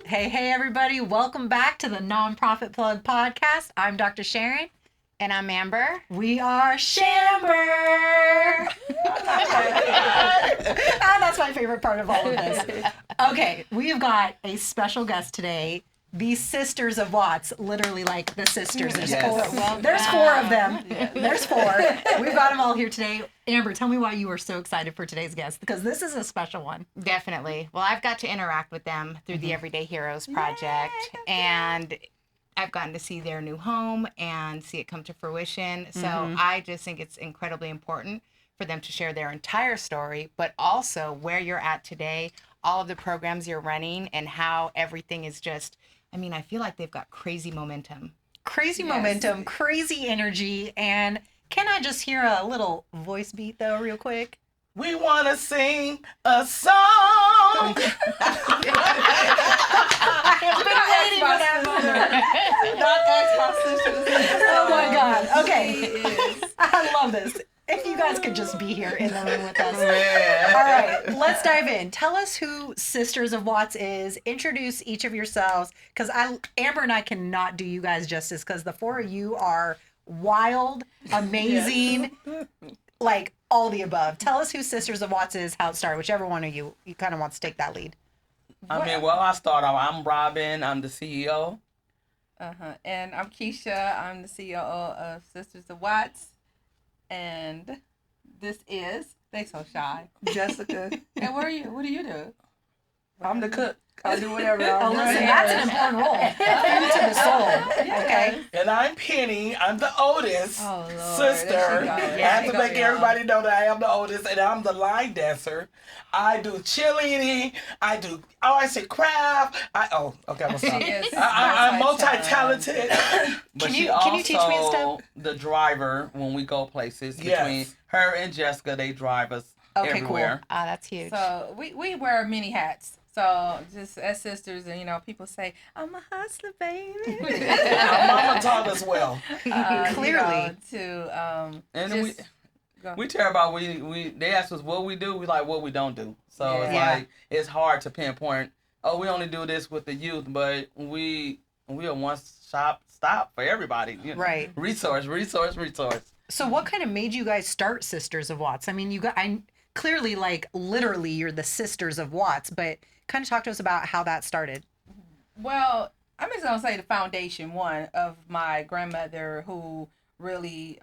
Hey, everybody. Welcome back to the Nonprofit Plug Podcast. I'm Dr. Sharon. And I'm Amber. We are Shamber. That's my favorite part of all of this. Okay, we've got a special guest today. These sisters of Watts, literally like the sisters. There's four. There's four of them. Yes. There's four. We've got them all here today. Amber, tell me why you were so excited for today's guest, because this is a special one. Definitely. Well, I've got to interact with them through the Everyday Heroes Project, and I've gotten to see their new home and see it come to fruition. So I just think it's incredibly important for them to share their entire story, but also where you're at today, all of the programs you're running, and how everything is just, I mean, I feel like they've got crazy momentum. Crazy momentum, crazy energy. And can I just hear a little voice beat, though, real quick? We want to sing a song. I've been waiting for that moment. Not ask my sister to sing a song. Oh, my God. Okay. I love this. If you guys could just be here in the room with us. Man. All right, let's dive in. Tell us who Sisters of Watts is. Introduce each of yourselves, because Amber and I cannot do you guys justice, because the four of you are wild, amazing, like all the above. Tell us who Sisters of Watts is, how it started, whichever one of you kind of wants to take that lead. I start off. I'm Robin. I'm the CEO. And I'm Keisha. I'm the CEO of Sisters of Watts. And this is, they so shy, Jessica. And what do you do? I'm the cook. I do whatever. Oh, listen, that's an important role. Food to the soul. Okay. And I'm Penny. I'm the oldest sister. I have to make everybody know that I am the oldest, and I'm the line dancer. I do cheerleading. I say craft. I'm gonna stop. I'm multi-talented. But Can you teach me a step? The driver when we go places. Between her and Jessica, they drive us everywhere. Cool. That's huge. So we wear many hats. So just as sisters, and people say, I'm a hustler, baby. Mama taught us well. Clearly. We care about they ask us what we do, we like what we don't do. So it's like it's hard to pinpoint, we only do this with the youth, but we are one stop for everybody. Right. Resource. So what kind of made you guys start Sisters of Watts? I mean, clearly, like, literally, you're the Sisters of Watts, but kind of talk to us about how that started. Well, I'm just going to say the foundation, one, of my grandmother who really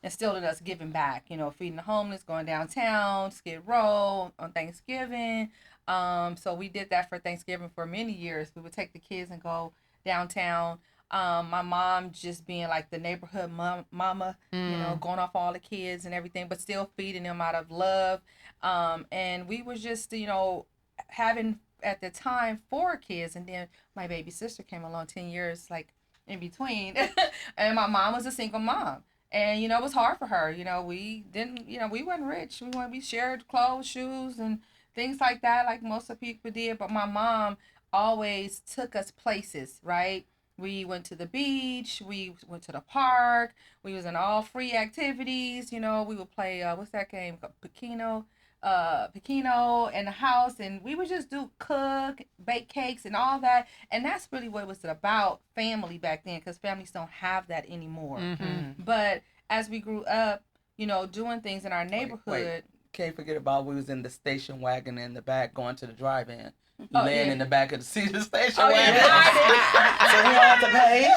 instilled in us giving back, feeding the homeless, going downtown, Skid Row on Thanksgiving. So we did that for Thanksgiving for many years. We would take the kids and go downtown. My mom just being like the neighborhood mama, going off all the kids and everything, but still feeding them out of love. And we were just, having at the time 4 kids, and then my baby sister came along 10 years like in between. And my mom was a single mom. And, it was hard for her. We didn't, we weren't rich. We shared clothes, shoes, and things like that, like most of people did. But my mom always took us places, right? We went to the beach. We went to the park. We was in all free activities. We would play, what's that game? Pekino in the house. And we would just cook, bake cakes and all that. And that's really what it was about, family back then, because families don't have that anymore. Mm-hmm. But as we grew up, doing things in our neighborhood. Wait. Can't forget about we was in the station wagon in the back going to the drive-in. Laying in the back of the seat of the station wagon. So we don't have to pay.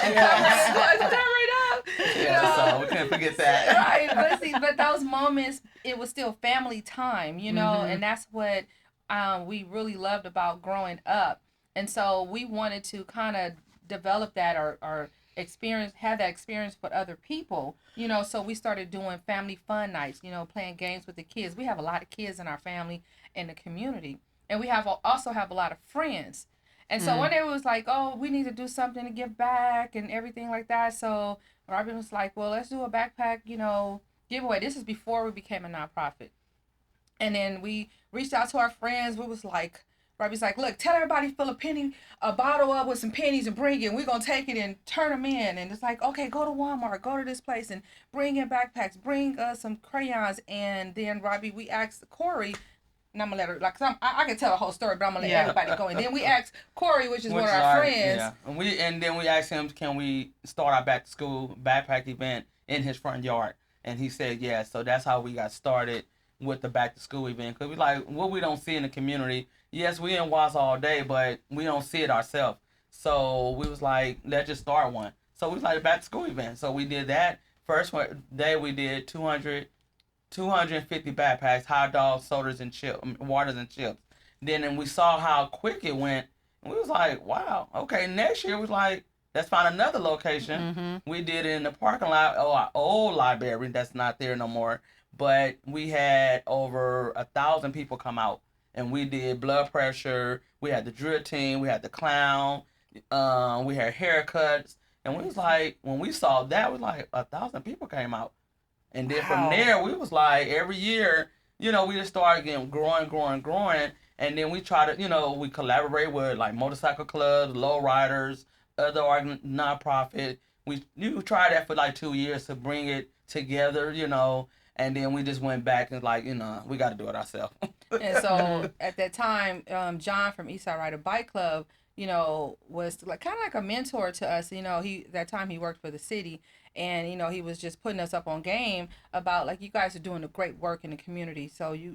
So we can't forget that. Right, but those moments, it was still family time, and that's what we really loved about growing up. And so we wanted to kind of develop that or have that experience with other people, so we started doing family fun nights, playing games with the kids. We have a lot of kids in our family and the community. And we also have a lot of friends. And so one day it was like, we need to do something to give back and everything like that. So Robin was like, well, let's do a backpack, giveaway. This is before we became a nonprofit. And then we reached out to our friends. We was like, Robbie's like, look, tell everybody fill a bottle up with some pennies and bring it. We're going to take it and turn them in. And it's like, okay, go to Walmart, go to this place and bring in backpacks, bring some crayons. And then we asked Corey, and I'm gonna let her like. I can tell the whole story, but I'm gonna let everybody go. And then we asked Corey, which is one of our friends. Yeah, and then we asked him, can we start our back to school backpack event in his front yard? And he said yes. So that's how we got started with the back to school event. Cause we like what we don't see in the community. Yes, we in Watts all day, but we don't see it ourselves. So we was like, let's just start one. So we was like a back to school event. So we did that. First day we did 250 backpacks, hot dogs, sodas, and waters and chips. Then we saw how quick it went, and we was like, wow, okay. Next year, we was like, let's find another location. Mm-hmm. We did it in the parking lot of our old library that's not there no more. But we had over 1,000 people come out, and we did blood pressure. We had the drill team. We had the clown. We had haircuts. And we was like, when we saw that, we was like, 1,000 people came out. And then from there, we was like, every year, we just started getting growing. And then we try to, we collaborate with like motorcycle clubs, lowriders, other nonprofit. We tried that for like 2 years to bring it together, and then we just went back and like, we got to do it ourselves. And so at that time, John from Eastside Rider Bike Club, was like kind of like a mentor to us. That time he worked for the city, and he was just putting us up on game about like, you guys are doing a great work in the community, so you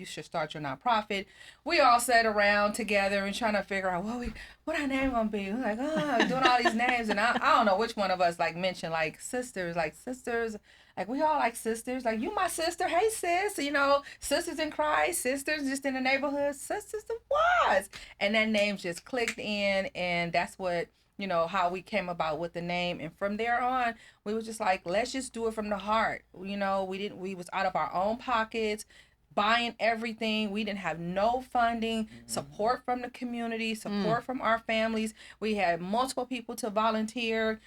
should start your nonprofit. We all sat around together and trying to figure out what our name gonna be. We're like, doing all these names, and I don't know which one of us like mentioned like sisters. Like, we all like sisters. Like, you my sister. Hey, sis. Sisters in Christ. Sisters just in the neighborhood. Sisters of Watts. And that name just clicked in. And that's what, how we came about with the name. And from there on, we was just like, let's just do it from the heart. We was out of our own pockets, buying everything. We didn't have no funding, support from the community, support from our families. We had multiple people to volunteer.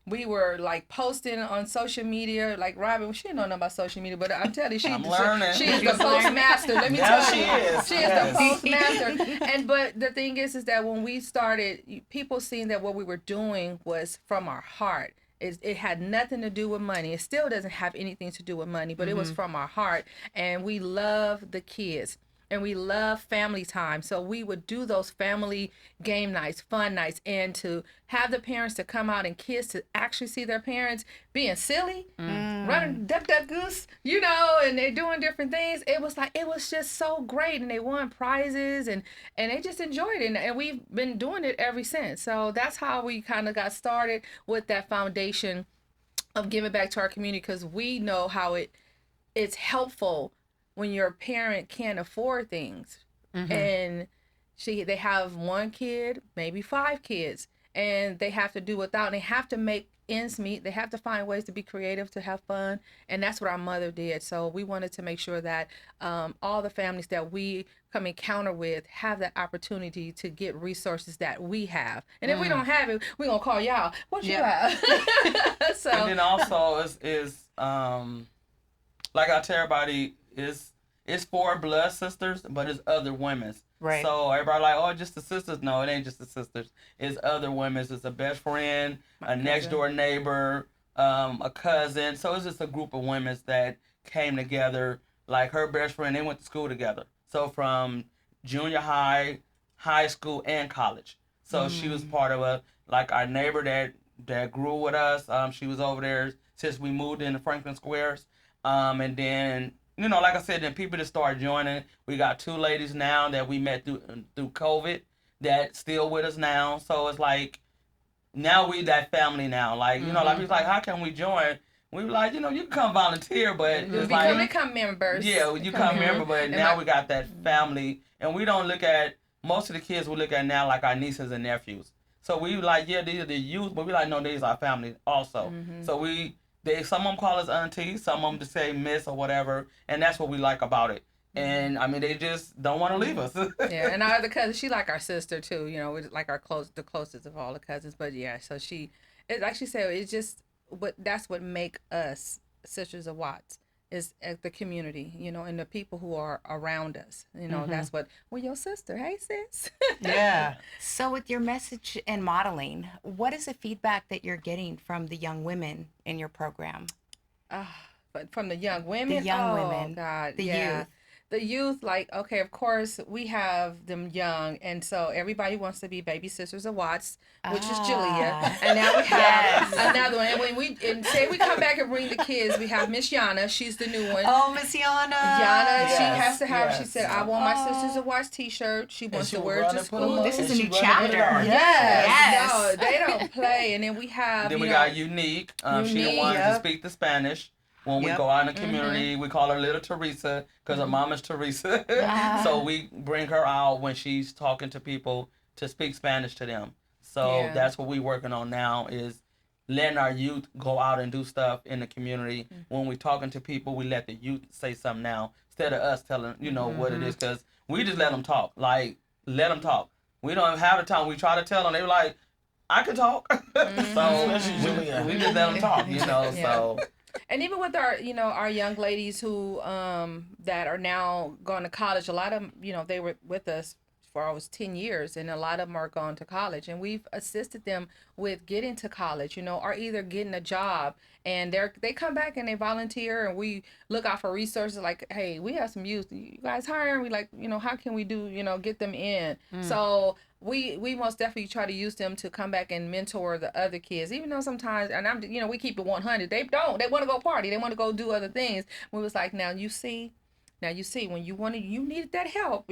We were like posting on social media, like Robin. She didn't know nothing about social media, but I'm telling you, she is the postmaster. Let me tell you, she is the postmaster. But the thing is that when we started, people seeing that what we were doing was from our heart. It had nothing to do with money. It still doesn't have anything to do with money, but it was from our heart, and we love the kids. And we love family time. So we would do those family game nights, fun nights, and to have the parents to come out and kids to actually see their parents being silly, running duck, goose, and they're doing different things. It was just so great. And they won prizes and they just enjoyed it. And we've been doing it ever since. So that's how we kind of got started with that foundation of giving back to our community, because we know how it's helpful when your parent can't afford things, and they have one kid, maybe 5 kids, and they have to do without, and they have to make ends meet. They have to find ways to be creative, to have fun, and that's what our mother did. So we wanted to make sure that all the families that we come encounter with have that opportunity to get resources that we have. And if we don't have it, we're gonna call y'all. What you have? So, and then also is like I tell everybody, it's for blood sisters, but it's other women's. Right. So everybody like, oh, just the sisters. No, it ain't just the sisters. It's other women's. It's a best friend, a next door neighbor, a cousin. So it's just a group of women's that came together. Like her best friend, they went to school together. So from junior high, high school, and college. So she was part of our neighbor that grew with us. She was over there since we moved into Franklin Squares. And then, like I said, then people just started joining. We got 2 ladies now that we met through COVID that still with us now. So it's like, now we that family now. Like, like people like, how can we join? We were like, you can come volunteer, but it's like, become members. Yeah, you come member, but now we got that family, and we don't look at, most of the kids we look at now like our nieces and nephews. So we like, yeah, these are the youth, but we like, no, these are our family also. So some of them call us auntie, some of them just say miss or whatever, and that's what we like about it. And I mean, they just don't want to leave us. Yeah, and our other cousin, she like our sister too. We're like the closest of all the cousins. But yeah, so like she said, it's just that's what make us Sisters of Watts, is the community, and the people who are around us. That's what, we're your sister. Hey, sis. Yeah. So with your message and modeling, what is the feedback that you're getting from the young women in your program? But from the young women? The young women. Oh, God. The yeah. youth. the youth, like, okay, of course, we have them young, and so everybody wants to be baby sisters of Watts, which is Julia. And now we have another one. And when say we come back and bring the kids, we have Miss Yana. She's the new one. Oh, Miss Yana. Yana, she has to have, she said, I want my Sisters of Watts t-shirt. She wants to wear it to school. Ooh, this is a new chapter. Yes. No, they don't play. And then we have, Then we got Unique. She the one to speak the Spanish. When we go out in the community, we call her Little Teresa because her mom is Teresa. So we bring her out when she's talking to people to speak Spanish to them. So that's what we're working on now is letting our youth go out and do stuff in the community. When we're talking to people, we let the youth say something now instead of us telling, what it is, because we just let them talk. Like, let them talk. We don't have the time. We try to tell them. They were like, I can talk. So we just let them talk, so... And even with our, our young ladies who that are now going to college, a lot of them, they were with us for almost 10 years, and a lot of them are going to college, and we've assisted them with getting to college, or either getting a job, and they come back and they volunteer, and we look out for resources like, hey, we have some youth, you guys hiring? We like, how can we do, get them in? So we most definitely try to use them to come back and mentor the other kids, even though sometimes, and we keep it 100. They want to go party. They want to go do other things. We was like, now you see when you needed that help,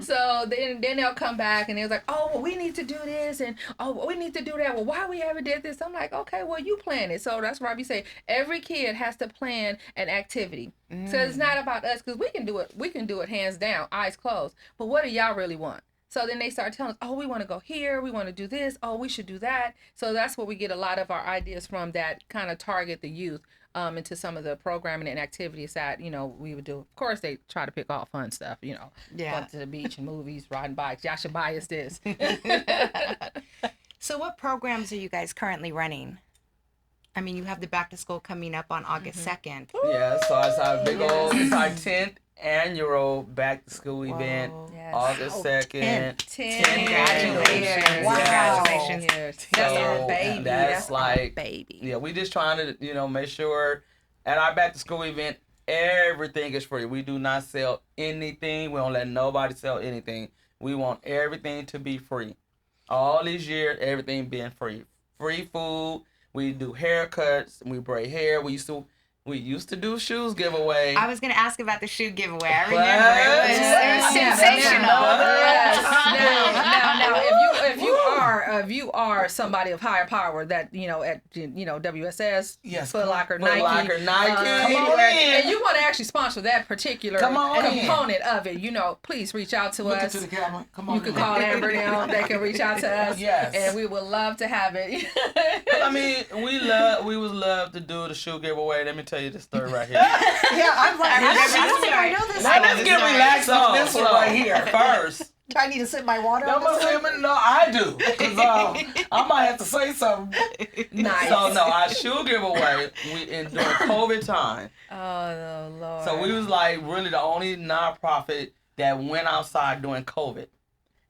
So then they'll come back and they're like, oh, well, we need to do this, and oh, we need to do that. Well, why we ever did this? I'm like, okay, well, you plan it. So that's why we say every kid has to plan an activity. So it's not about us, because we can do it. We can do it hands down, eyes closed. But what do y'all really want? So then they start telling us, oh, we want to go here, we want to do this, oh, we should do that. So that's where we get a lot of our ideas from, that kind of target the youth into some of the programming and activities that, we would do. Of course, they try to pick all fun stuff, going to the beach and movies, riding bikes. Y'all should buy us this. So what programs are you guys currently running? I mean, you have the back to school coming up on August 2nd. Yeah, so it's our big old, it's our 10th annual back to school event, August 2nd. 10. Congratulations. Wow. Congratulations. That's our baby. That's like, our baby. Yeah, we just trying to, make sure at our back to school event, everything is free. We do not sell anything. We don't let nobody sell anything. We want everything to be free. All these years, everything being free. Free food. We do haircuts. We braid hair. We used to do shoes giveaway. I was going to ask about the shoe giveaway. I remember it was sensational. Now, if you are somebody of higher power that, at, WSS, Foot Locker, Nike. Come on and you want to actually sponsor that particular component of it, please reach out to us. To the camera. Come on. You can call Amber now. They can reach out to us. Yes. And we would love to have it. I mean, we would love to do the shoe giveaway. Let me tell you this story right here. I'm like, I know this. Now let's get relaxed on this one right here first. I need to sip my water. No, I do. Because I might have to say something. Nice. So, no, our shoe giveaway, during COVID time. Oh, Lord. So, we was like really the only nonprofit that went outside during COVID.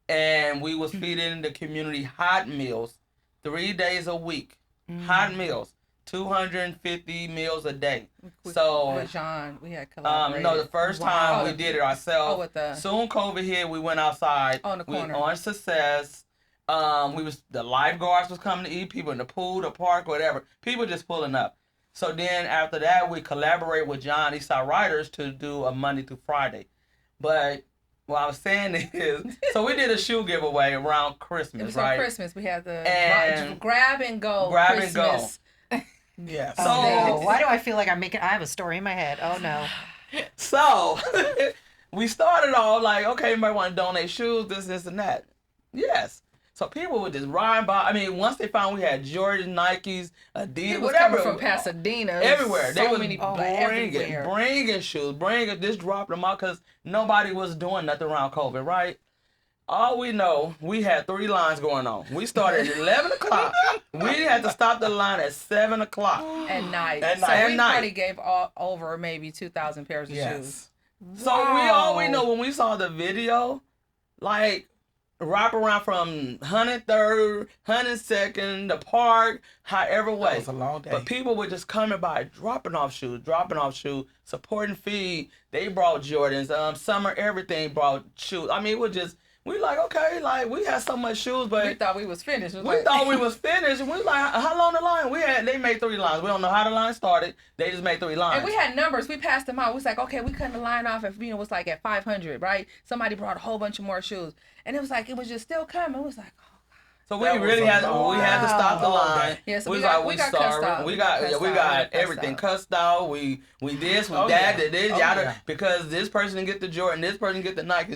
And we was feeding the community hot meals 3 days a week. Hot meals. 250 meals a day. So with John, we had collaborated. No, the first time we did it ourselves. Soon COVID hit, we went outside. On the corner. On Success. The lifeguards was coming to eat, people in the pool, the park, whatever. People just pulling up. So then after that, we collaborate with John Eastside Riders to do a Monday through Friday. But what I was saying is, so we did a shoe giveaway around Christmas, it was right? on Christmas. We had the grab and go. Yeah. So why do I feel like I have a story in my head? Oh no. So we started off like, okay, everybody want to donate shoes, this, and that. Yes. So people would just ride by. I mean, once they found we had Jordan, Nikes, Adidas, whatever. Coming from Pasadena. Everywhere. They was everywhere. bringing shoes, just dropping them out because nobody was doing nothing around COVID, right? All we know, we had 3 lines going on. We started at 11 o'clock. We had to stop the line at 7 o'clock. At night. So we probably gave over maybe 2,000 pairs of shoes. So we know when we saw the video, like, wrap around from 103rd, 102nd, the park, however way. That was a long day. But people were just coming by, dropping off shoes, supporting feed. They brought Jordans. Summer everything brought shoes. I mean, it was just, we like, okay, like, we had so much shoes, but We thought we was finished. we thought we was finished, and we was like, how long the line? They made 3 lines. We don't know how the line started. They just made 3 lines. And we had numbers. We passed them out. We was like, okay, we cutting the line off if, it was like at 500, right? Somebody brought a whole bunch of more shoes. And it was like, it was just still coming. It was like, oh. So we That was really a had to stop the line. Yeah, so we we was got- like, we got cussed out. We We got got cussed out. everything cussed out. We this, we Oh, that, yeah. this, Oh, yada, yeah. because this person didn't get the Jordan, this person get the Nike,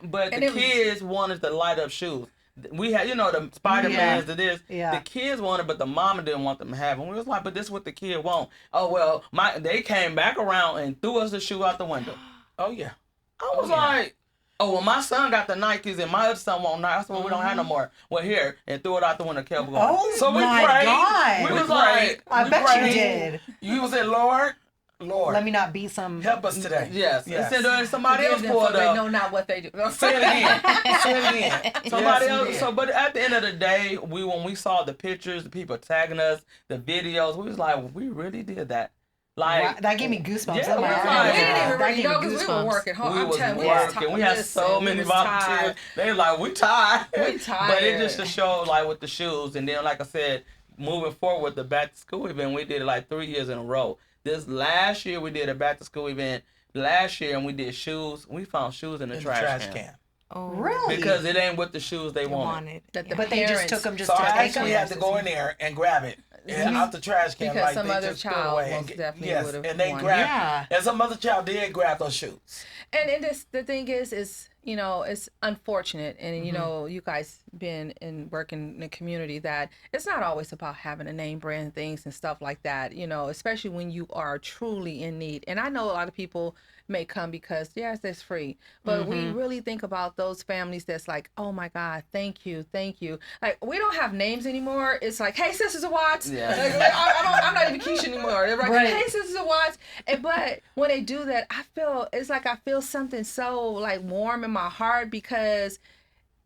but And the it was- kids wanted to light up shoes. We had, the Spider-Mans, the this. Yeah. The kids wanted, but the mama didn't want them to have them. We was like, but this is what the kid want. Oh well, they came back around and threw us the shoe out the window. Oh yeah. I was yeah. like, oh, well, my son got the Nikes and my other son won't Nikes. I said, well, we don't have no more. Well, here, and threw it out the window, kept going. Oh So we my prayed. God. We was We like, prayed. I we bet prayed. you did. You was at Lord. Let me not be some. Help us today. Yes. Yes. And then somebody else Forgive them, for pulled they up. know not what they do. Say it again. Say it again. Somebody Yes, else. we did. So, but at the end of the day, when we saw the pictures, the people tagging us, the videos, we was like, well, we really did that. Like, Wow, that gave me goosebumps. Yeah, Oh my we was God. like- We didn't even That really gave know me because we were goosebumps. working hard. we I'm was telling you, working. We had so many volunteers. They was like, we tired. We But it tired. just to show, like, with the shoes. And then, like I said, moving forward with the back to school event, we did it like 3 years in a row. This last year, we did a back to school event. Last year, and we did shoes. We found shoes in the trash can. Oh, Really? Because it ain't what the shoes they wanted. That the But they just parents- took them just So to I take actually them. had to go in there and grab it out the trash can. Because like some they other just threw it child away most and definitely yes, would've and they wanted grabbed. Yeah. And some other child did grab those shoes. And the thing is it's unfortunate, and you guys been working in the community that it's not always about having a name brand things and stuff like that, especially when you are truly in need. And I know a lot of people may come because yes, it's free, but we really think about those families that's like, oh my God, thank you. Like, we don't have names anymore. It's like, hey, Sisters of Watts. Yeah. Like, I'm not even Keisha anymore. They're like, Right. hey, Sisters of Watts. But when they do that, I feel something so like warm in my heart because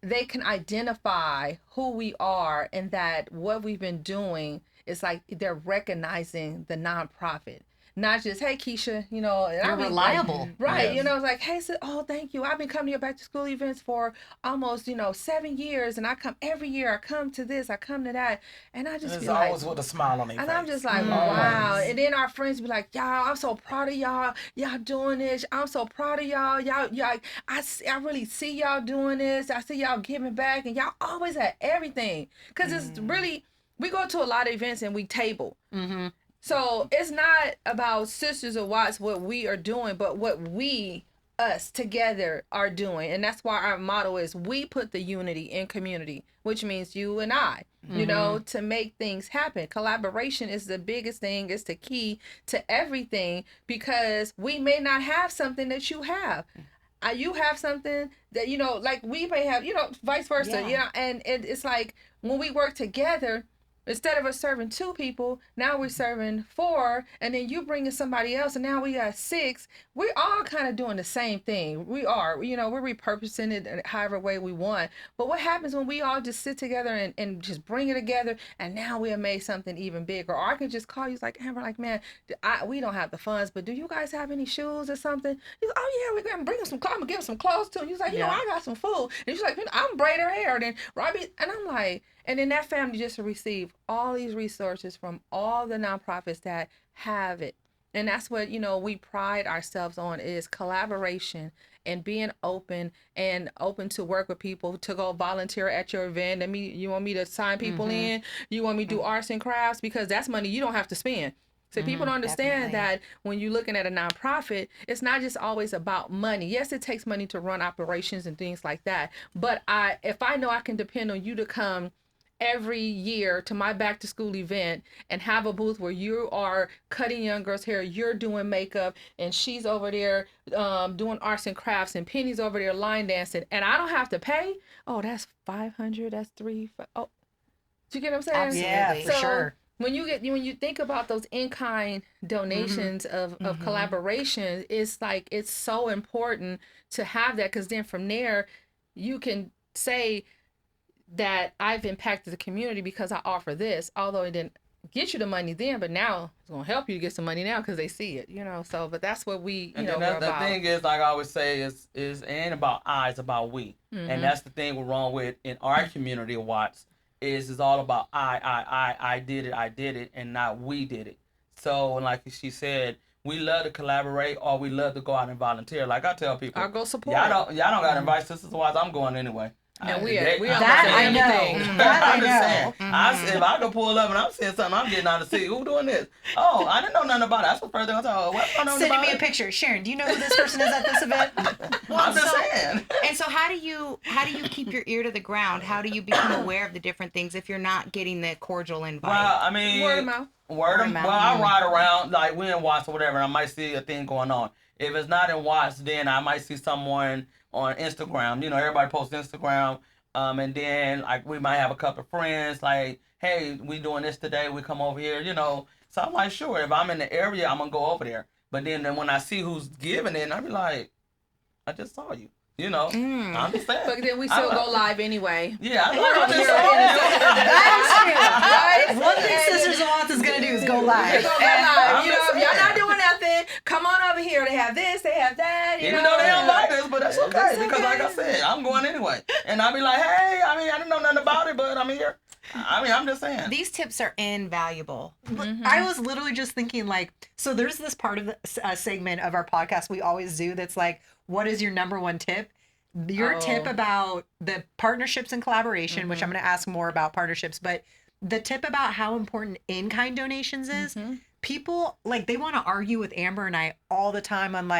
they can identify who we are and that what we've been doing is like they're recognizing the nonprofit. Not just, hey, Keisha, and They're reliable. Right. Yes. It's like, hey, oh, thank you. I've been coming to your back to school events for almost, 7 years. And I come every year. I come to this, I come to that. And I just It's feel like, always with a smile on their face. and I'm just like, wow. And then our friends be like, y'all, I'm so proud of y'all. Y'all doing this. I'm so proud of y'all. Y'all, I really see y'all doing this. I see y'all giving back. And y'all always at everything. Because it's really, we go to a lot of events and we table. Mm-hmm. So it's not about Sisters of Watts, what we are doing, but what us together are doing. And that's why our motto is we put the unity in community, which means you and I, to make things happen. Collaboration is the biggest thing, is the key to everything, because we may not have something that you have. You have something that, like we may have, vice versa, Yeah. and it's like when we work together, instead of us serving 2 people, now we're serving 4, and then you bring in somebody else, and now we got 6. We're all kind of doing the same thing. We are, we're repurposing it however way we want. But what happens when we all just sit together and just bring it together, and now we have made something even bigger? Or I can just call you like, Amber, like, man, we don't have the funds, but do you guys have any shoes or something? He's like, oh yeah, we're gonna bring him some clothes. I'm gonna give him some clothes too. And he's like, I got some food. And she's like, I'm braid her hair. And then Robbie, and I'm like, and then that family just receive all these resources from all the nonprofits that have it. And that's what, we pride ourselves on, is collaboration and being open to work with people, to go volunteer at your event. And you want me to sign people in? You want me to do arts and crafts? Because that's money you don't have to spend. So people don't understand that when you're looking at a nonprofit, it's not just always about money. Yes, it takes money to run operations and things like that. But if I know I can depend on you to come every year to my back to school event and have a booth where you are cutting young girls' hair, you're doing makeup, and she's over there doing arts and crafts, and Penny's over there line dancing, and I don't have to pay. Oh, that's $500. That's $300. Oh, do you get what I'm saying? Absolutely. Yeah, for sure. When you think about those in-kind donations of collaboration, it's like, it's so important to have that, because then from there you can say that I've impacted the community because I offer this, although it didn't get you the money then, but now it's gonna help you get some money now because they see it, So, but that's what we, and know, then we're the about. thing is, like I always say, is ain't about I, it's about we, and that's the thing we're wrong with in our community of Watts. Is all about I did it, and not we did it. So, like she said, we love to collaborate or we love to go out and volunteer. Like I tell people, I'll go support. Y'all don't got to invite Sisters of Watts. I'm going anyway. And we that I know. That I know. If I could pull up and I'm seeing something, I'm getting out to see who doing this. Oh, I didn't know nothing about it. That's the first thing I thought. What I know Sending about me a it? picture. Sharon, do you know who this person is at this event? I'm just saying. And so how do you keep your ear to the ground? How do you become aware of the different things if you're not getting the cordial invite? Well, I mean, Word of mouth. Word of mouth. Well, I ride around, like we in Watts or whatever, and I might see a thing going on. If it's not in Watts, then I might see someone on Instagram. Everybody posts Instagram. And then like we might have a couple of friends like, hey, we doing this today. We come over here, So I'm like, sure. If I'm in the area, I'm gonna go over there. But then when I see who's giving it, I be like, I just saw you. I'm just saying. But then we still go live anyway. Yeah, I'm just saying. That's true. Right? One thing Sisters of Watts is going to do is go live. Go live. If y'all not doing nothing, come on over here. They have this, they have that. Even though they don't like us, but that's okay. Because like I said, I'm going anyway. And I'll be like, hey, I didn't know nothing about it, but I'm here. I'm just saying. These tips are invaluable. I was literally just thinking so there's this part of the segment of our podcast we always do that's like, what is your number one tip? Your tip about the partnerships and collaboration, which I'm going to ask more about partnerships, but the tip about how important in-kind donations is, people, they want to argue with Amber and I all the time on,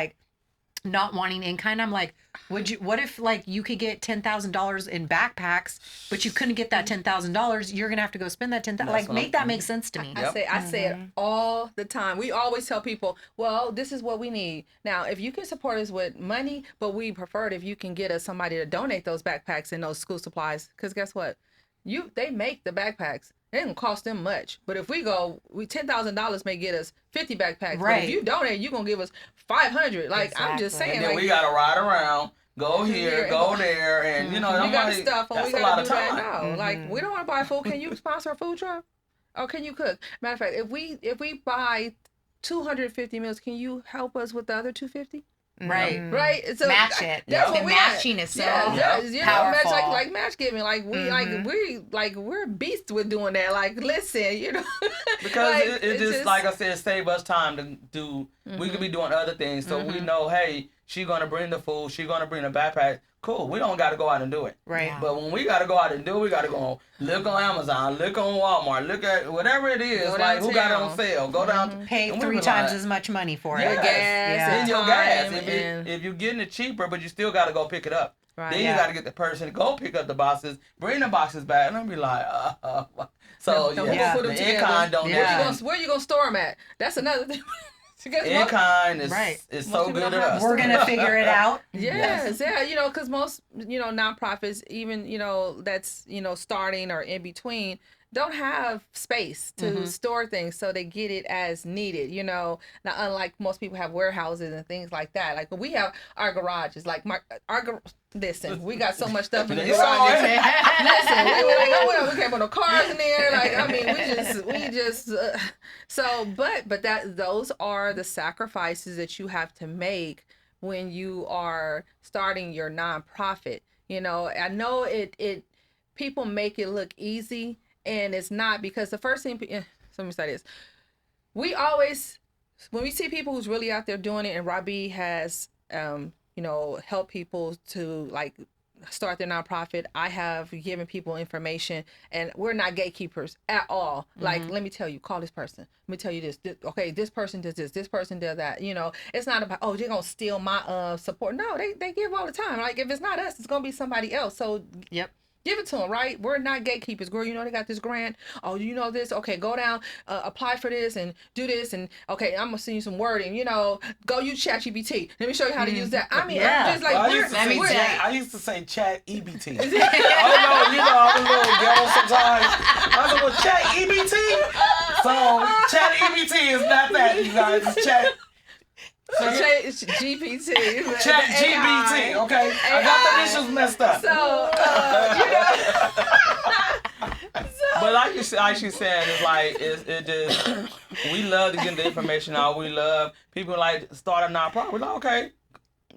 not wanting in-kind. I'm like, what if you could get $10,000 in backpacks, but you couldn't get that $10,000? You're gonna have to go spend that $10,000. Make that make sense to me. I say it all the time. We always tell people, well, this is what we need. Now, if you can support us with money, but we prefer it if you can get us somebody to donate those backpacks and those school supplies. Because guess what? They make the backpacks. It doesn't cost them much. But if we go, $10,000 may get us 50 backpacks. Right. But if you donate, you're going to give us 500. I'm just saying. And then we got to ride around, go here, go there. And, we got stuff and we got to do that now. We don't want to buy food. Can you sponsor a food truck? Or can you cook? Matter of fact, if we buy 250 meals, can you help us with the other 250? Right. So match it. That's what the we matching is so powerful. Match, match giving. We're beasts with doing that. Listen, because it just like I said, save us time to do. We could be doing other things, so we know, hey, she's gonna bring the food, she's gonna bring the backpack. Cool. We don't got to go out and do it. Right. Yeah. But when we got to go out and do it, we got to go look on Amazon, look on Walmart, look at whatever it is. Who got it on sale? Go down. Pay 3 times as much money for it. Yes. Gas. And your gas. If you're getting it cheaper, but you still got to go pick it up. Right. Then you got to get the person to go pick up the boxes, bring the boxes back, and I'll be like, So, put them in-kind donation. Where you going to store them at? That's another thing. In-kind is so good at us. We're going to figure it out. Yes. Because most, nonprofits, even, that's, starting or in between, don't have space to store things, so they get it as needed, Now, unlike most people have warehouses and things like that. We have our garages, listen, we got so much stuff in the garage. Listen, we can't put no cars in there. We just. But those are the sacrifices that you have to make when you are starting your nonprofit. I know it. People make it look easy. And it's not, because the first thing, let me say this. We always, when we see people who's really out there doing it, and Robbie has, helped people to start their nonprofit. I have given people information, and we're not gatekeepers at all. Let me tell you, call this person. Let me tell you this. Okay, this person does this person does that. It's not about, they're going to steal my support. No, they give all the time. If it's not us, it's going to be somebody else. So, yep. Give it to them, right? We're not gatekeepers. Girl, they got this grant. Oh, this? Okay, go down, apply for this and do this. And, okay, I'm going to send you some wording. Go use ChatGPT. Let me show you how to use that. I'm just I used to say Chat EBT. I was a little ghetto sometimes. I was like, well, Chat EBT? So, Chat EBT is not that, you guys. It's Chat GPT. Chat GPT, okay? I got the initials messed up. So, But like she said, it's like it just we love to get the information out. We love people like start a nonprofit. We're like, okay,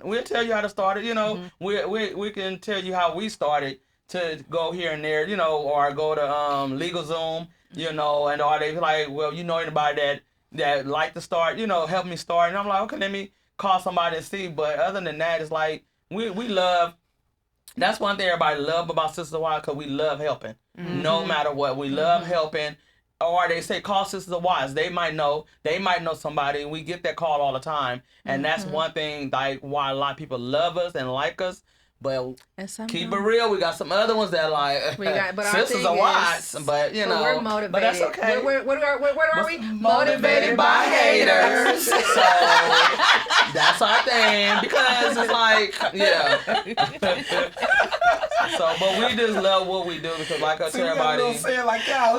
we'll tell you how to start it. You know, we can tell you how we started to go here and there. You know, or go to LegalZoom. You know, and or they be like, well, you know anybody that like to start? You know, help me start. And I'm like, okay, let me call somebody and see. But other than that, it's like we love. That's one thing everybody love about Sisters Wives, because we love helping. No matter what. We love helping. Or they say call Sisters Wives. They might know somebody. We get that call all the time. And that's one thing like why a lot of people love us and like us. But keep it real, we got some other ones that like but Sisters of Wives. But you know, we're motivated. But that's okay. What are we? Motivated by haters. So that's our thing, because it's like, yeah. So, but we just love what we do, because like I tell everybody. Say it like y'all.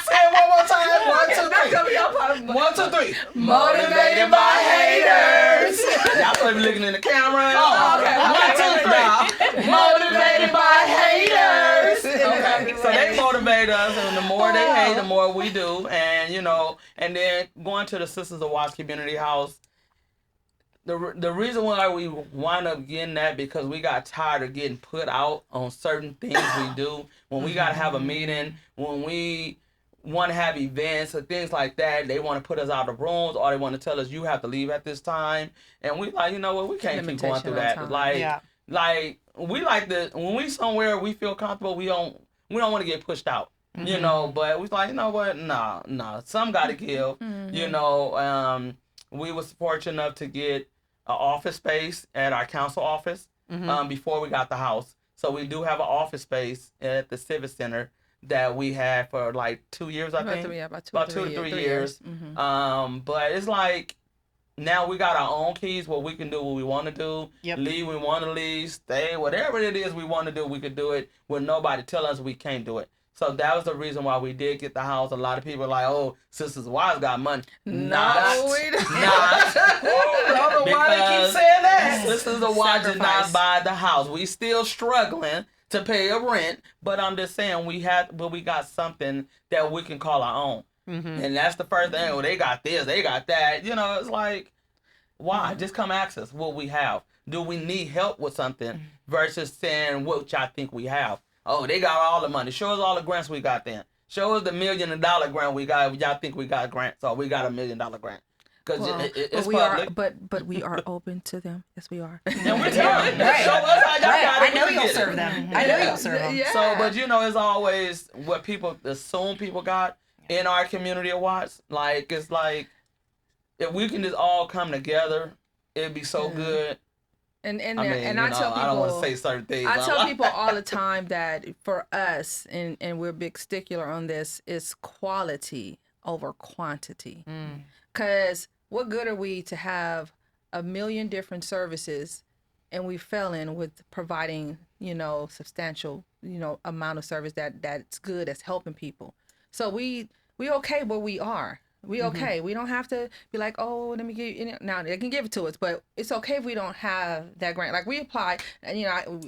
Say it one more time. 1, 2, 3. 1, 2, 3. Motivated by haters. Y'all supposed to be looking in the camera. Oh, okay. 1, 2, 3. Motivated by haters. Okay. So they motivate us, and the more they hate, the more we do. And you know, and then going to the Sisters of Wives Community House. The reason why we wind up getting that, because we got tired of getting put out on certain things we do. When we got to have a meeting, when we want to have events or things like that, they want to put us out of rooms, or they want to tell us you have to leave at this time. And we like, you know what, we can't keep going through that. Like we like when we somewhere we feel comfortable, we don't want to get pushed out. You know, but we like, you know what, nah, some got to give. You know, we was fortunate enough to get an office space at our council office before we got the house. So we do have an office space at the Civic Center that we had for like 2 years, I think. About 2 to 3 years. But it's like, now we got our own keys where we can do what we want to do. Leave when we want to leave, stay, whatever it is we want to do, we could do it with nobody telling us we can't do it. So that was the reason why we did get the house. A lot of people are like, oh, Sisters Wives got money. We don't. I don't know why they keep saying that. Sisters Wives did not buy the house. We still struggling to pay a rent, but I'm just saying we got something that we can call our own. And that's the first thing. Oh, they got this, they got that. You know, it's like, why? Just come ask us what we have. Do we need help with something versus saying what y'all think we have? Oh, they got all the money. Show us all the grants we got then. Show us the $1 million grant we got. Y'all think we got grants, or we got $1 million grant. Because it's public. But we are open to them. Yes, we are. And we're telling them. Show us how y'all got it. I know you'll serve them. I know you'll serve them. Yeah. So, but you know, it's always what people assume people got in our community of Watts. Like, it's like, if we can just all come together, it'd be so good. And I I tell people, don't want to say certain things. I tell people all the time that for us, and we're big stickler on this, is quality over quantity. Because what good are we to have 1 million different services, and we fell in with providing, substantial, amount of service that's good, that's helping people. So we okay where we are. We okay. We don't have to be like, oh, let me give you. Now they can give it to us, but it's okay if we don't have that grant. Like we apply, and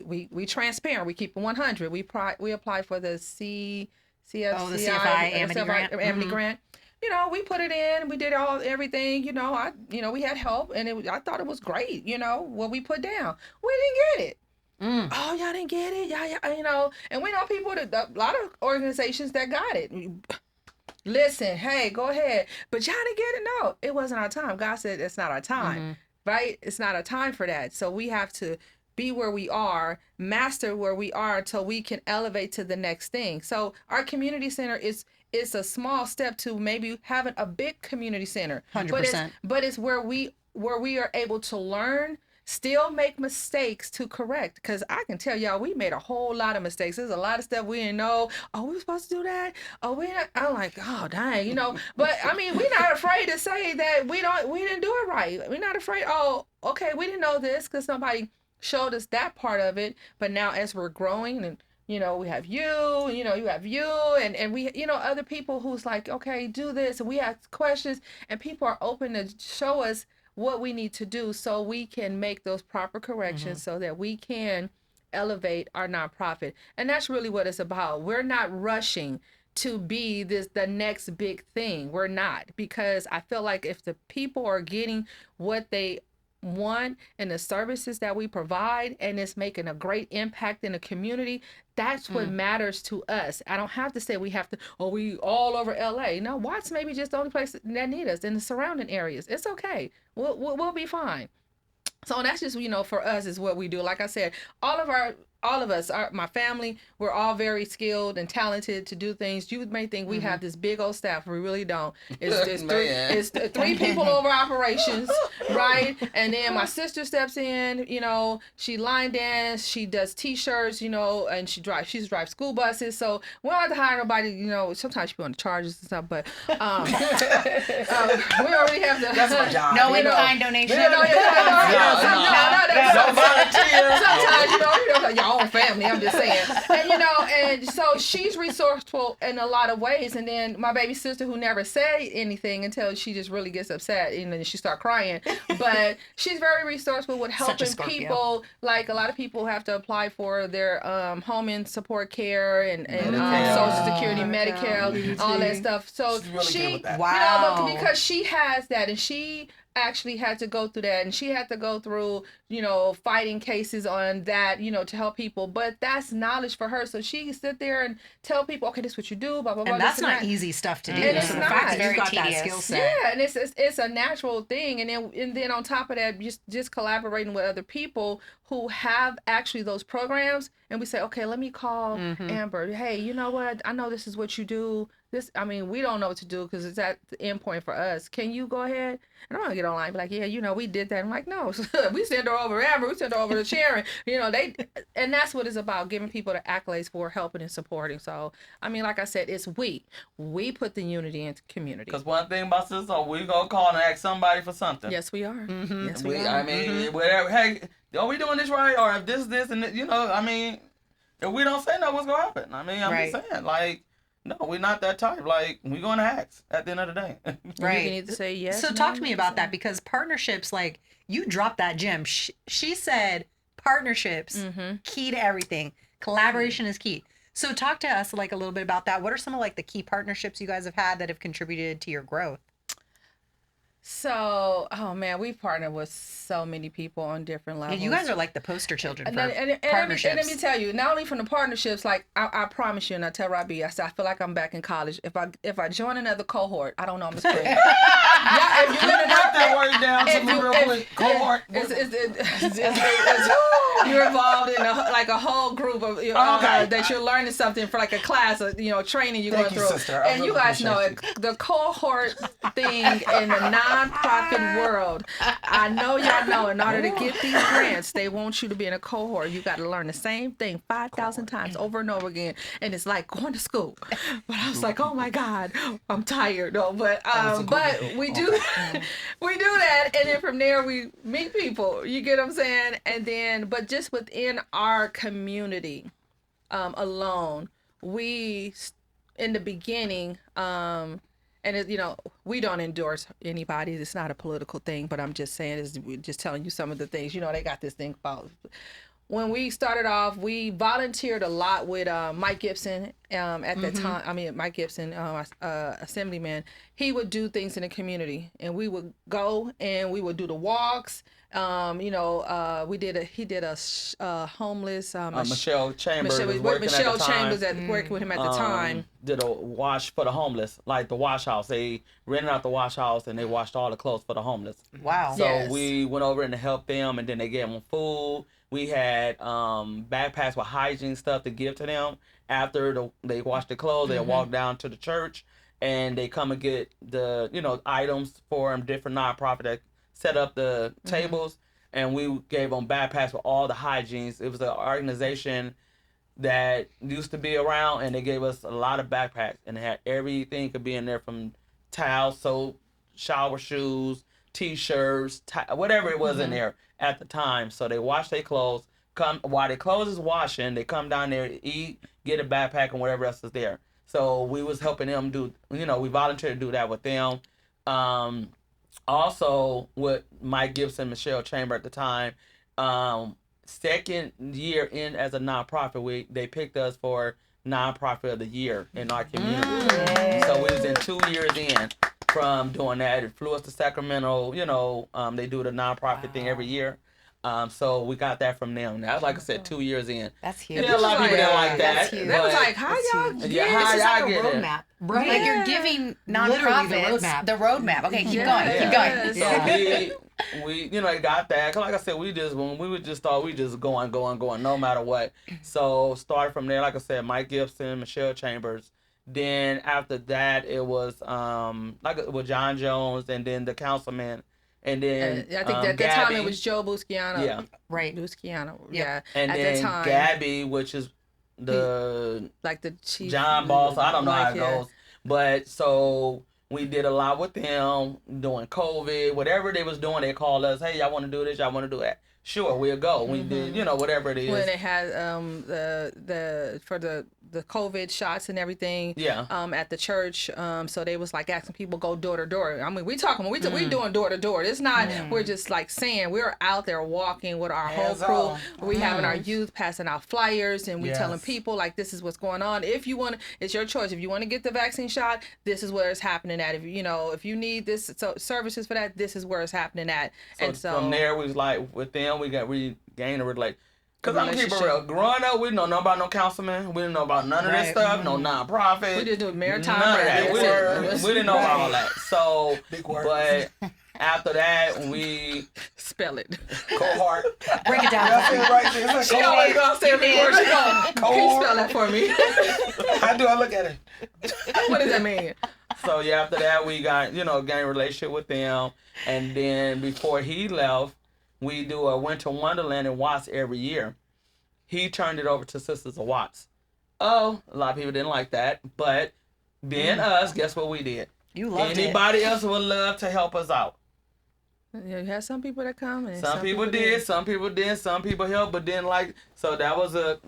we transparent. We keep it 100. We apply for the CFI Amity grant. Amity grant. We put it in. We did everything. We had help, and I thought it was great. What we put down, we didn't get it. Oh, y'all didn't get it. Yeah. And we know people a lot of organizations that got it. Listen, hey, go ahead. But y'all didn't get it. No, it wasn't our time. God said it's not our time, right? It's not our time for that. So we have to be where we are, master where we are until we can elevate to the next thing. So our community center is a small step to maybe having a big community center. 100%. But it's where we are able to learn, still make mistakes to correct. Because I can tell y'all, we made a whole lot of mistakes. There's a lot of stuff we didn't know. Oh, we were supposed to do that? Oh, we not. I'm like, oh, dang, But, we're not afraid to say that we didn't do it right. We're not afraid, oh, okay, we didn't know this because somebody showed us that part of it. But now as we're growing and You know, we have you, you know, you have you, and we, you know, other people who's like, okay, do this, and we ask questions, and people are open to show us what we need to do so we can make those proper corrections so that we can elevate our nonprofit. And that's really what it's about. We're not rushing to be the next big thing. We're not, because I feel like if the people are getting what they want and the services that we provide, and it's making a great impact in the community, that's what matters to us. I don't have to say we have to, we all over LA. No, Watts may be just the only place that need us in the surrounding areas. It's okay. We'll be fine. So that's just, you know, for us is what we do. Like I said, all of us, my family, we're all very skilled and talented to do things. You may think we have this big old staff. We really don't. It's three people over operations, right? And then my sister steps in, you know, she line dance, she does T-shirts, you know, and she drives school buses. So we don't have to hire nobody, you know, sometimes she be on the charges and stuff, but we already have to. That's my job. No in-kind donation. Don't volunteer. Sometimes, you know, your own family, I'm just saying. And, you know, and so she's resourceful in a lot of ways. And then my baby sister, who never said anything until she just really gets upset and then she start crying. But she's very resourceful with helping people. Like, a lot of people have to apply for their home and support care and Social Security, Medicare, all that stuff. So she's really good with that. Wow. You know, because she has that, and she actually had to go through that, and she had to go through, you know, fighting cases on that, you know, to help people. But that's knowledge for her, so she can sit there and tell people, okay, this is what you do, blah blah blah. And that's not easy stuff to do. And it's so the not. fact that Very you got tedious. that skill set. Yeah, and it's a natural thing, and then on top of that, just collaborating with other people who have actually those programs, and we say, okay, let me call Amber. Hey, you know what? I know this is what you do. I mean, we don't know what to do because it's at the end point for us. Can you go ahead? And I'm going to get online and be like, yeah, you know, we did that. I'm like, no, we send her over to Amber. We send her over to Sharon. You know, and that's what it's about, giving people the accolades for helping and supporting. So, I mean, like I said, it's we put the unity into community. Because one thing about sister, we going to call and ask somebody for something. Yes, we are. Yes, we are. I mean, whatever, hey, are we doing this right? Or if this, and you know, I mean, if we don't say no, what's going to happen? I mean, I'm just saying, like, no, we're not that type. Like, we're going to ask at the end of the day. Right. You need to say yes. So talk to me about that, because partnerships, like, you dropped that gem. She said partnerships, key to everything. Collaboration is key. So talk to us, like, a little bit about that. What are some of, like, the key partnerships you guys have had that have contributed to your growth? So, oh man, we've partnered with so many people on different levels. Yeah, you guys are like the poster children for and partnerships. let me tell you, not only from the partnerships, like I promise you, and I tell Robbie, I said, I feel like I'm back in college. If I join another cohort, I don't know, I'm a scream. Yeah, if you Break that word down to me real quick. Cohort. You're involved in a whole group of that you're learning something for, like a class, or, you know, training you're going through. Sister. And you guys know it, the cohort thing in the non-profit world. I know y'all know, in order to get these grants, they want you to be in a cohort. You got to learn the same thing 5,000 times over and over again, and it's like going to school. But I was like, oh my God, I'm tired. No, but we do that, and then from there we meet people. You get what I'm saying? And then, but just within our community alone, we in the beginning. And it, you know, we don't endorse anybody. It's not a political thing, but I'm just saying, we're just telling you some of the things. You know, they got this thing about. When we started off, we volunteered a lot with Mike Gibson at that time. I mean, Mike Gibson, assemblyman. He would do things in the community, and we would go and we would do the walks. You know, he did a homeless. Michelle Chambers was working Michelle at the time. Chambers working with him at the time. Did a wash for the homeless, like the wash house. They rented out the wash house and they washed all the clothes for the homeless. Wow. So we went over and helped them, and then they gave them food. We had backpacks with hygiene stuff to give to them. After they washed their clothes, they walk down to the church and they come and get the, you know, items for different nonprofit that set up the tables, and we gave them backpacks with all the hygienes. It was an organization that used to be around, and they gave us a lot of backpacks, and it had everything could be in there, from towels, soap, shower shoes, T-shirts, whatever it was in there at the time. So they washed their clothes, come while they closes washing, they come down there, eat, get a backpack and whatever else is there. So we was helping them do, we volunteered to do that with them. Also with Mike Gibson, Michelle Chamber at the time, second year in as a nonprofit, they picked us for nonprofit of the year in our community. So we was in 2 years in from doing that. It flew us to Sacramento. They do the nonprofit thing every year. So we got that from them. That was, like I said, 2 years in. That's huge. Yeah, a lot of people didn't like that. That's huge. That was like, how y'all huge. Yeah, This is how like y'all a get it? roadmap. Right. Like you're giving Literally nonprofits the roadmap. Okay, keep Yeah. going. Keep going. So we got that. 'Cause like I said, when we would just start, we just going, no matter what. So started from there, like I said, Mike Gibson, Michelle Chambers. Then after that, it was with John Jones, and then the councilman, and then I think at that time it was Joe Busciano. Yeah, Right. Busciano. Yep. Yeah. and at then the time, Gabby, which is the like the chief John Boss. I don't know how it yeah. goes, but so we did a lot with them during COVID. Whatever they was doing, they called us. Hey, y'all want to do this? Y'all want to do that? Sure, we'll go. We did, whatever it is. When they had for the COVID shots and everything. Yeah. At the church, so they was like asking people go door to door. I mean, we doing door to door. It's not we're just like saying we're out there walking with our Hands whole on. crew. We having our youth passing out flyers and we Yes. telling people like this is what's going on. If you want, it's your choice. If you want to get the vaccine shot, this is where it's happening at. If you need this services for that, this is where it's happening at. And so from there, we was like with them, we gained a relationship. Cause I'm keeping real. Relationship. Growing up, we didn't know nothing about no councilman. We didn't know about none of this Right. stuff. No nonprofit. we did do maritime. None of that. radio. We didn't know about all that. So, Big word. but after that, we Spell it. Cohort. Break it down. That's it right there. It's She like always cohort. gonna say every word she gonna. Can you spell that for me? How do I look at it? What does that mean? So yeah, after that we got gained a relationship with them, and then before he left, we do a Winter Wonderland in Watts every year. He turned it over to Sisters of Watts. Oh, a lot of people didn't like that, but being us, guess what we did? You loved Anybody else would love to help us out. Yeah, you had some people that come and Some people did, some people didn't, some people helped, but didn't like. So that was a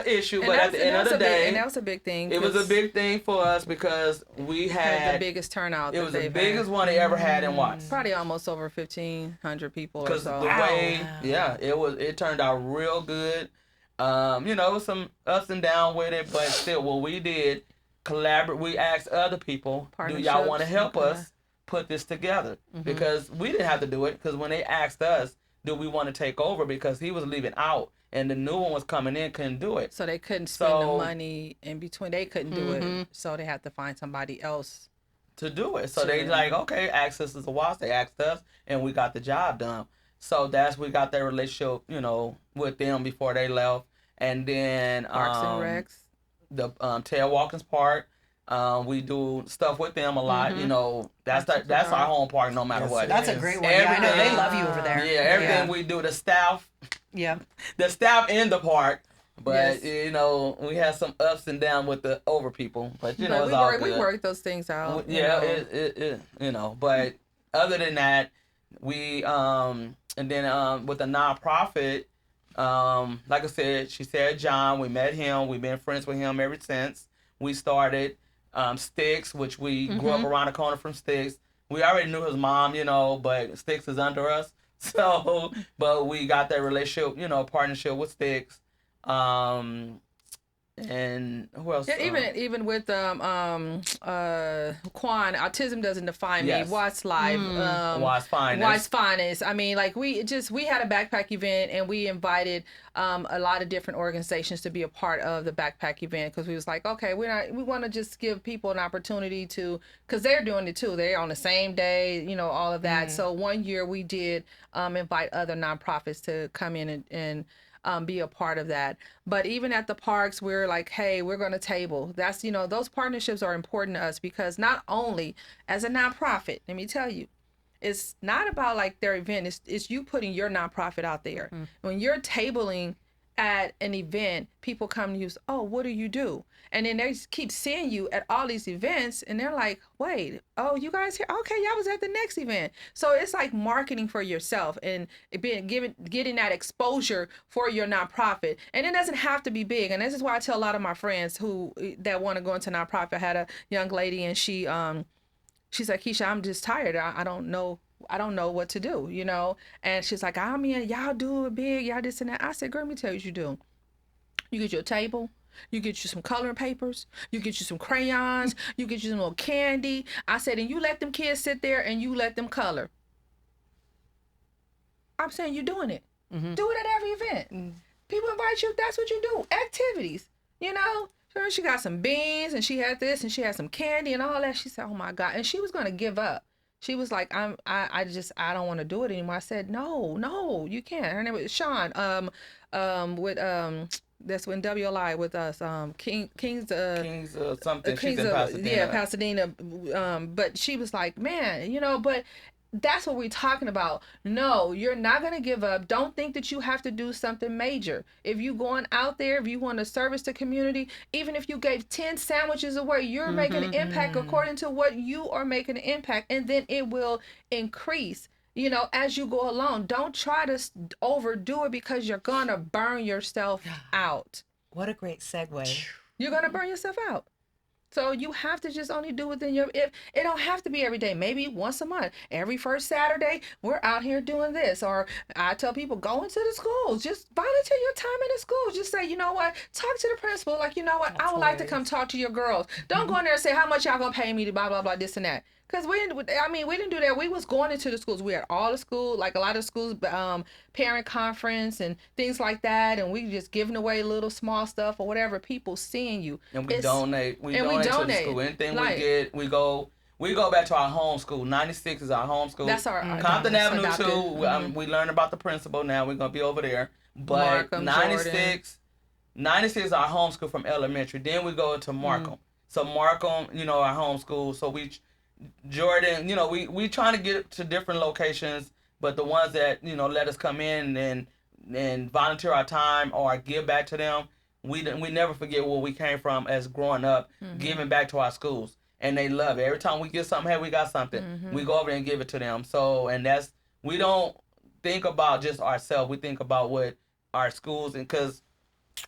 issue. But at the end of the day, and that was a big thing. it was a big thing for us because we had the had biggest turnout. it that was the they've biggest had. one they ever had in Watts. Probably almost over 1,500 people or Because so. the way, it turned out real good. It was some ups and downs with it, but still, what we did, we asked other people, do y'all want to help us put this together? Because we didn't have to do it, because when they asked us, do we want to take over, because he was leaving out, and the new one was coming in, couldn't do it. So they couldn't spend the money in between. They couldn't do it, so they had to find somebody else to do it. So they like, okay, ask Sisters of Watts. They asked us, and we got the job done. So we got that relationship, with them before they left. And then Parks and Recs. the Tail Watkins Park. We do stuff with them a lot. That's our home park no matter what. That's a great one. Yeah, I know they love you over there. Yeah, everything we do, the staff in the park. But we had some ups and downs with the over people. But it's all good. We worked those things out. But other than that, we and then with the nonprofit, like I said, she said John, we met him, we've been friends with him ever since we started. Sticks, which we grew up around the corner from Sticks. We already knew his mom, but Sticks is under us. So, but we got that relationship, partnership with Sticks. And who else? Yeah, even with Quan, autism doesn't define me. Watts Live, Watts Finest. Watts Finest. I mean, like we had a backpack event and we invited a lot of different organizations to be a part of the backpack event because we was like, okay, we want to just give people an opportunity to, because they're doing it too. They're on the same day, all of that. So one year we did invite other nonprofits to come in and be a part of that. But even at the parks, we're like, hey, we're going to table. That's, those partnerships are important to us because not only as a nonprofit, let me tell you, it's not about like their event. It's you putting your nonprofit out there. When you're tabling at an event, people come to you, oh, what do you do? And then they just keep seeing you at all these events, and they're like, wait, oh, you guys here? Okay, y'all was at the next event. So it's like marketing for yourself and getting that exposure for your nonprofit. And it doesn't have to be big. And this is why I tell a lot of my friends that want to go into nonprofit. I had a young lady, and she's like, Keisha, I'm just tired. I don't know what to do, you know? And she's like, I mean, y'all do it big, y'all this and that. I said, girl, let me tell you what you do. You get your table, you get you some coloring papers, you get you some crayons, you get you some little candy. I said, and you let them kids sit there and you let them color. I'm saying you're doing it. Mm-hmm. Do it at every event. Mm-hmm. People invite you, that's what you do. Activities, you know? So she got some beans and she had this and she had some candy and all that. She said, oh my God. And she was going to give up. She was like, I don't want to do it anymore. I said, no, you can't. Her name was Sean. That's when WLI with us. Kings something. She's in Pasadena. Yeah, Pasadena. But she was like, man, you know, but that's what we're talking about. No, you're not going to give up. Don't think that you have to do something major. If you going out there, if you want to service the community, even if you gave 10 sandwiches away, you're making an impact according to what you are making an impact. And then it will increase, you know, as you go along. Don't try to overdo it because you're going to burn yourself out. What a great segue. You're going to burn yourself out. So you have to just only do within your, it don't have to be every day, maybe once a month. Every first Saturday, we're out here doing this. Or I tell people, go into the schools, just volunteer your time in the schools. Just say, you know what, talk to the principal. Like, you know what, I would like to come talk to your girls. Don't go in there and say, how much y'all gonna pay me to blah, blah, blah, this and that. Because we didn't do that. We was going into the schools. We had all the school, like a lot of schools, parent conference and things like that. And we just giving away little small stuff or whatever. People seeing you. And we donate. We donate to the school. Anything we get, we go back to our home school. 96 is our home school. That's our Compton Avenue too. We learned about the principal now. We're going to be over there. But Markham, 96 is our home school from elementary. Then we go to Markham. So Markham, you know, our home school. So Jordan, you know, we trying to get to different locations, but the ones that, you know, let us come in and volunteer our time or give back to them, we never forget where we came from as growing up, giving back to our schools, and they love it. Every time we get something, hey, we got something, we go over there and give it to them. So, and we don't think about just ourselves. We think about what our schools, and because,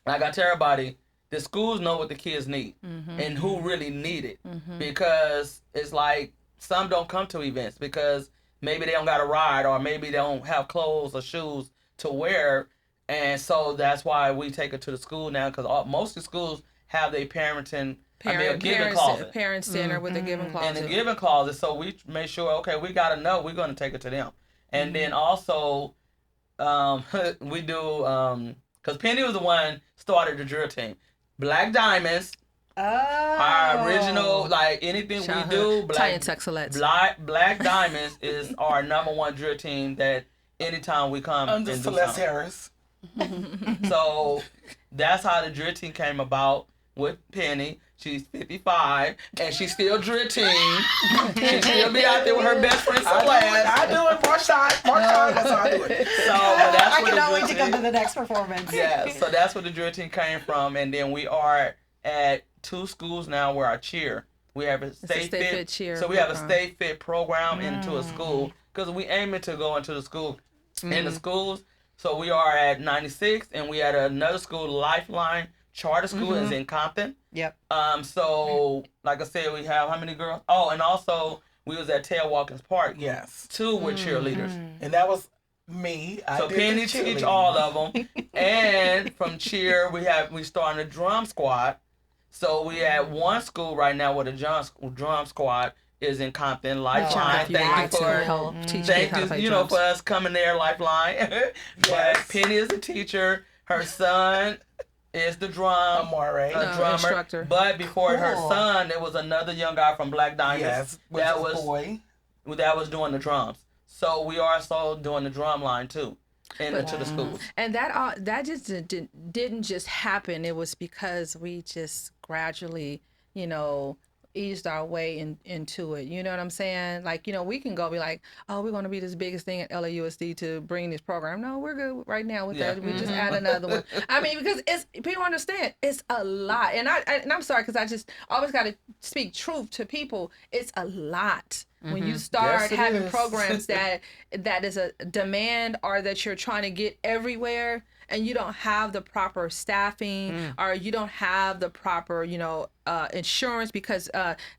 like I tell everybody, the schools know what the kids need and who really need it, because it's like some don't come to events because maybe they don't got a ride or maybe they don't have clothes or shoes to wear. And so that's why we take it to the school now, because most of the schools have their giving closet. Parent center with a giving closet. And a giving closet. So we make sure, okay, we got to know we're going to take it to them. And then also we do, because Penny was the one started the drill team. Black Diamonds, our original, like anything we do, Black Diamonds is our #1 drill team that anytime we come under and Celeste Harris. So that's how the drill team came about with Penny. She's 55 and she still drill team. She still be out there with her best friend Celeste. I do it. More shot. That's how I do it. So that's I cannot wait to come to the next performance. Yeah, so that's where the drill team came from. And then we are at 2 schools now where our cheer. We have a Stay Fit cheer. So we have a Stay Fit program into a school because we aiming to go into the school in the schools. So we are at 96 and we at another school, Lifeline Charter School is in Compton. Yep. So like I said, we have how many girls? Oh, and also we was at Tail Watkins Park. Yes. 2 with cheerleaders. And that was me. So Penny teach all of them. And from cheer, we started a drum squad. So we at 1 school right now with a drum squad is in Compton. Lifeline. Thank you for us coming there, Lifeline. But Penny is a teacher. Her son is the drummer. Instructor. But before her son, there was another young guy from Black Diamonds. Yes, that was doing the drums. So we are also doing the drum line too, into the schools. And that just didn't just happen. It was because we just gradually, you know, eased our way into it. You know what I'm saying? Like, you know, we can go be like, oh, we're going to be this biggest thing at LAUSD to bring this program. No, we're good right now with that. We just add another one. I mean, because people understand it's a lot. And I'm sorry, because I just always got to speak truth to people. It's a lot. When you start having programs that is a demand or that you're trying to get everywhere, and you don't have the proper staffing or you don't have the proper, you know, insurance, because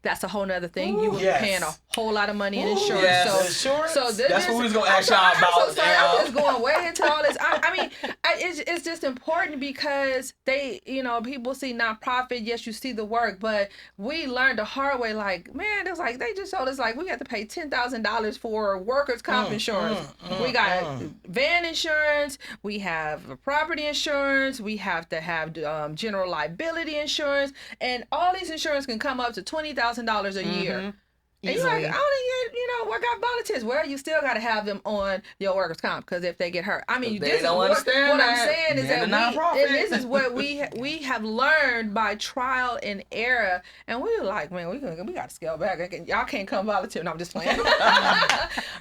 that's a whole nother thing. You will be paying a whole lot of money in insurance. Yes. So That's what we was gonna ask y'all about. I'm so sorry. I'm just going way into all this. I mean, it's just important because they, you know, people see nonprofit. Yes, you see the work, but we learned the hard way. Like, man, it's like they just told us like we have to pay $10,000 for workers' comp insurance. We got van insurance. We have property insurance. We have to have general liability insurance, and all these insurance can come up to $20,000 a year. And you're like, I only get, you know, I got volunteers. Well, you still got to have them on your workers' comp, because if they get hurt, I mean, They don't understand what I'm that. saying is Being that a nonprofit. and this is what we have learned by trial and error, and we were like, man, we got to scale back. Y'all can't come volunteer. No, I'm just playing.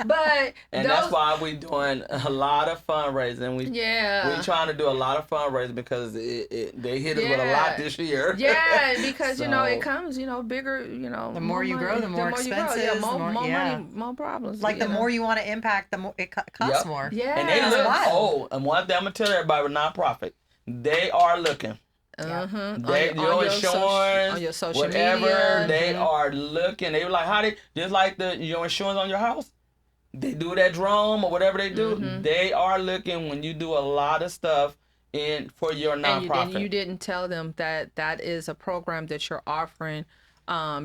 But that's why we doing a lot of fundraising. We trying to do a lot of fundraising because they hit us with a lot this year. Yeah, because you know it comes, you know, bigger. You know, the more you grow, the more expenses. Yeah, more money, more problems. Like the more you want to impact, the more it costs more. Yeah, and they look. And one thing I'm gonna tell everybody with nonprofit, they are looking. Your insurance, on your social whatever, media. they are looking. They were like, how they just like your insurance on your house. They do that drum or whatever they do. They are looking when you do a lot of stuff for your nonprofit. And you didn't tell them that is a program that you're offering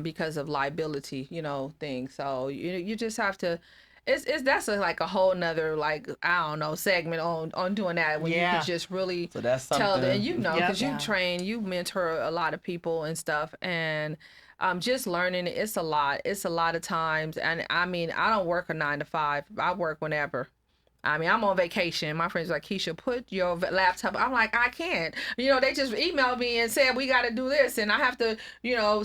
because of liability, you know, thing. So you just have to. That's like a whole nother, like, I don't know, segment on doing that when you can just really so that's tell them, and you know, because you train, you mentor a lot of people and stuff, and just learning, it's a lot of times. And I mean, I don't work a 9 to 5. I work whenever. I mean, I'm on vacation. My friends are like, Keisha, put your laptop. I'm like, I can't. You know, they just emailed me and said, we got to do this. And I have to, you know,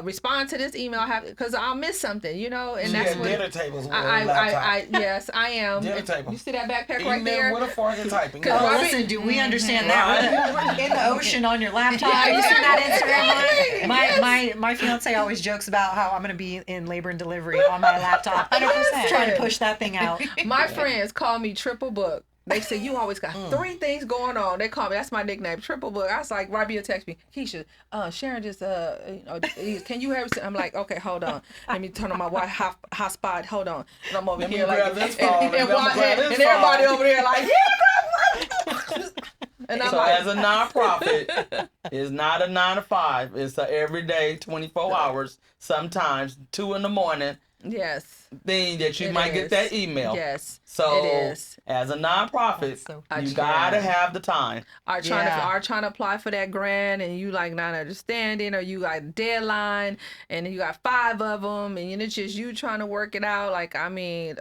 respond to this email because I'll miss something, you know. And that's what dinner tables with yes, I am. Dinner table. You see that backpack right there? With a fork and typing. Listen, do we understand that? In the ocean on your laptop. You see that Instagram? My fiance always jokes about how I'm going to be in labor and delivery on my laptop. 100%. Trying to push that thing out. My friends call me Triple Book. They say, you always got 3 things going on. They call me, that's my nickname, Triple Book. I was like, Rabia text me, Keisha, Sharon just, you know, can you have, I'm like, okay, hold on. Let me turn on my hotspot. Hold on. And I'm over here like, and everybody over there like, yeah. And I'm as a nonprofit, it's not a 9 to 5. It's a everyday 24 hours, sometimes 2 in.the morning. Yes. Thing that you might get that email. Yes. So it is. As a nonprofit, you gotta have the time. Are trying to apply for that grant, and you like not understanding, or you got a deadline, and you got 5 of them, and it's just you trying to work it out. Like, I mean,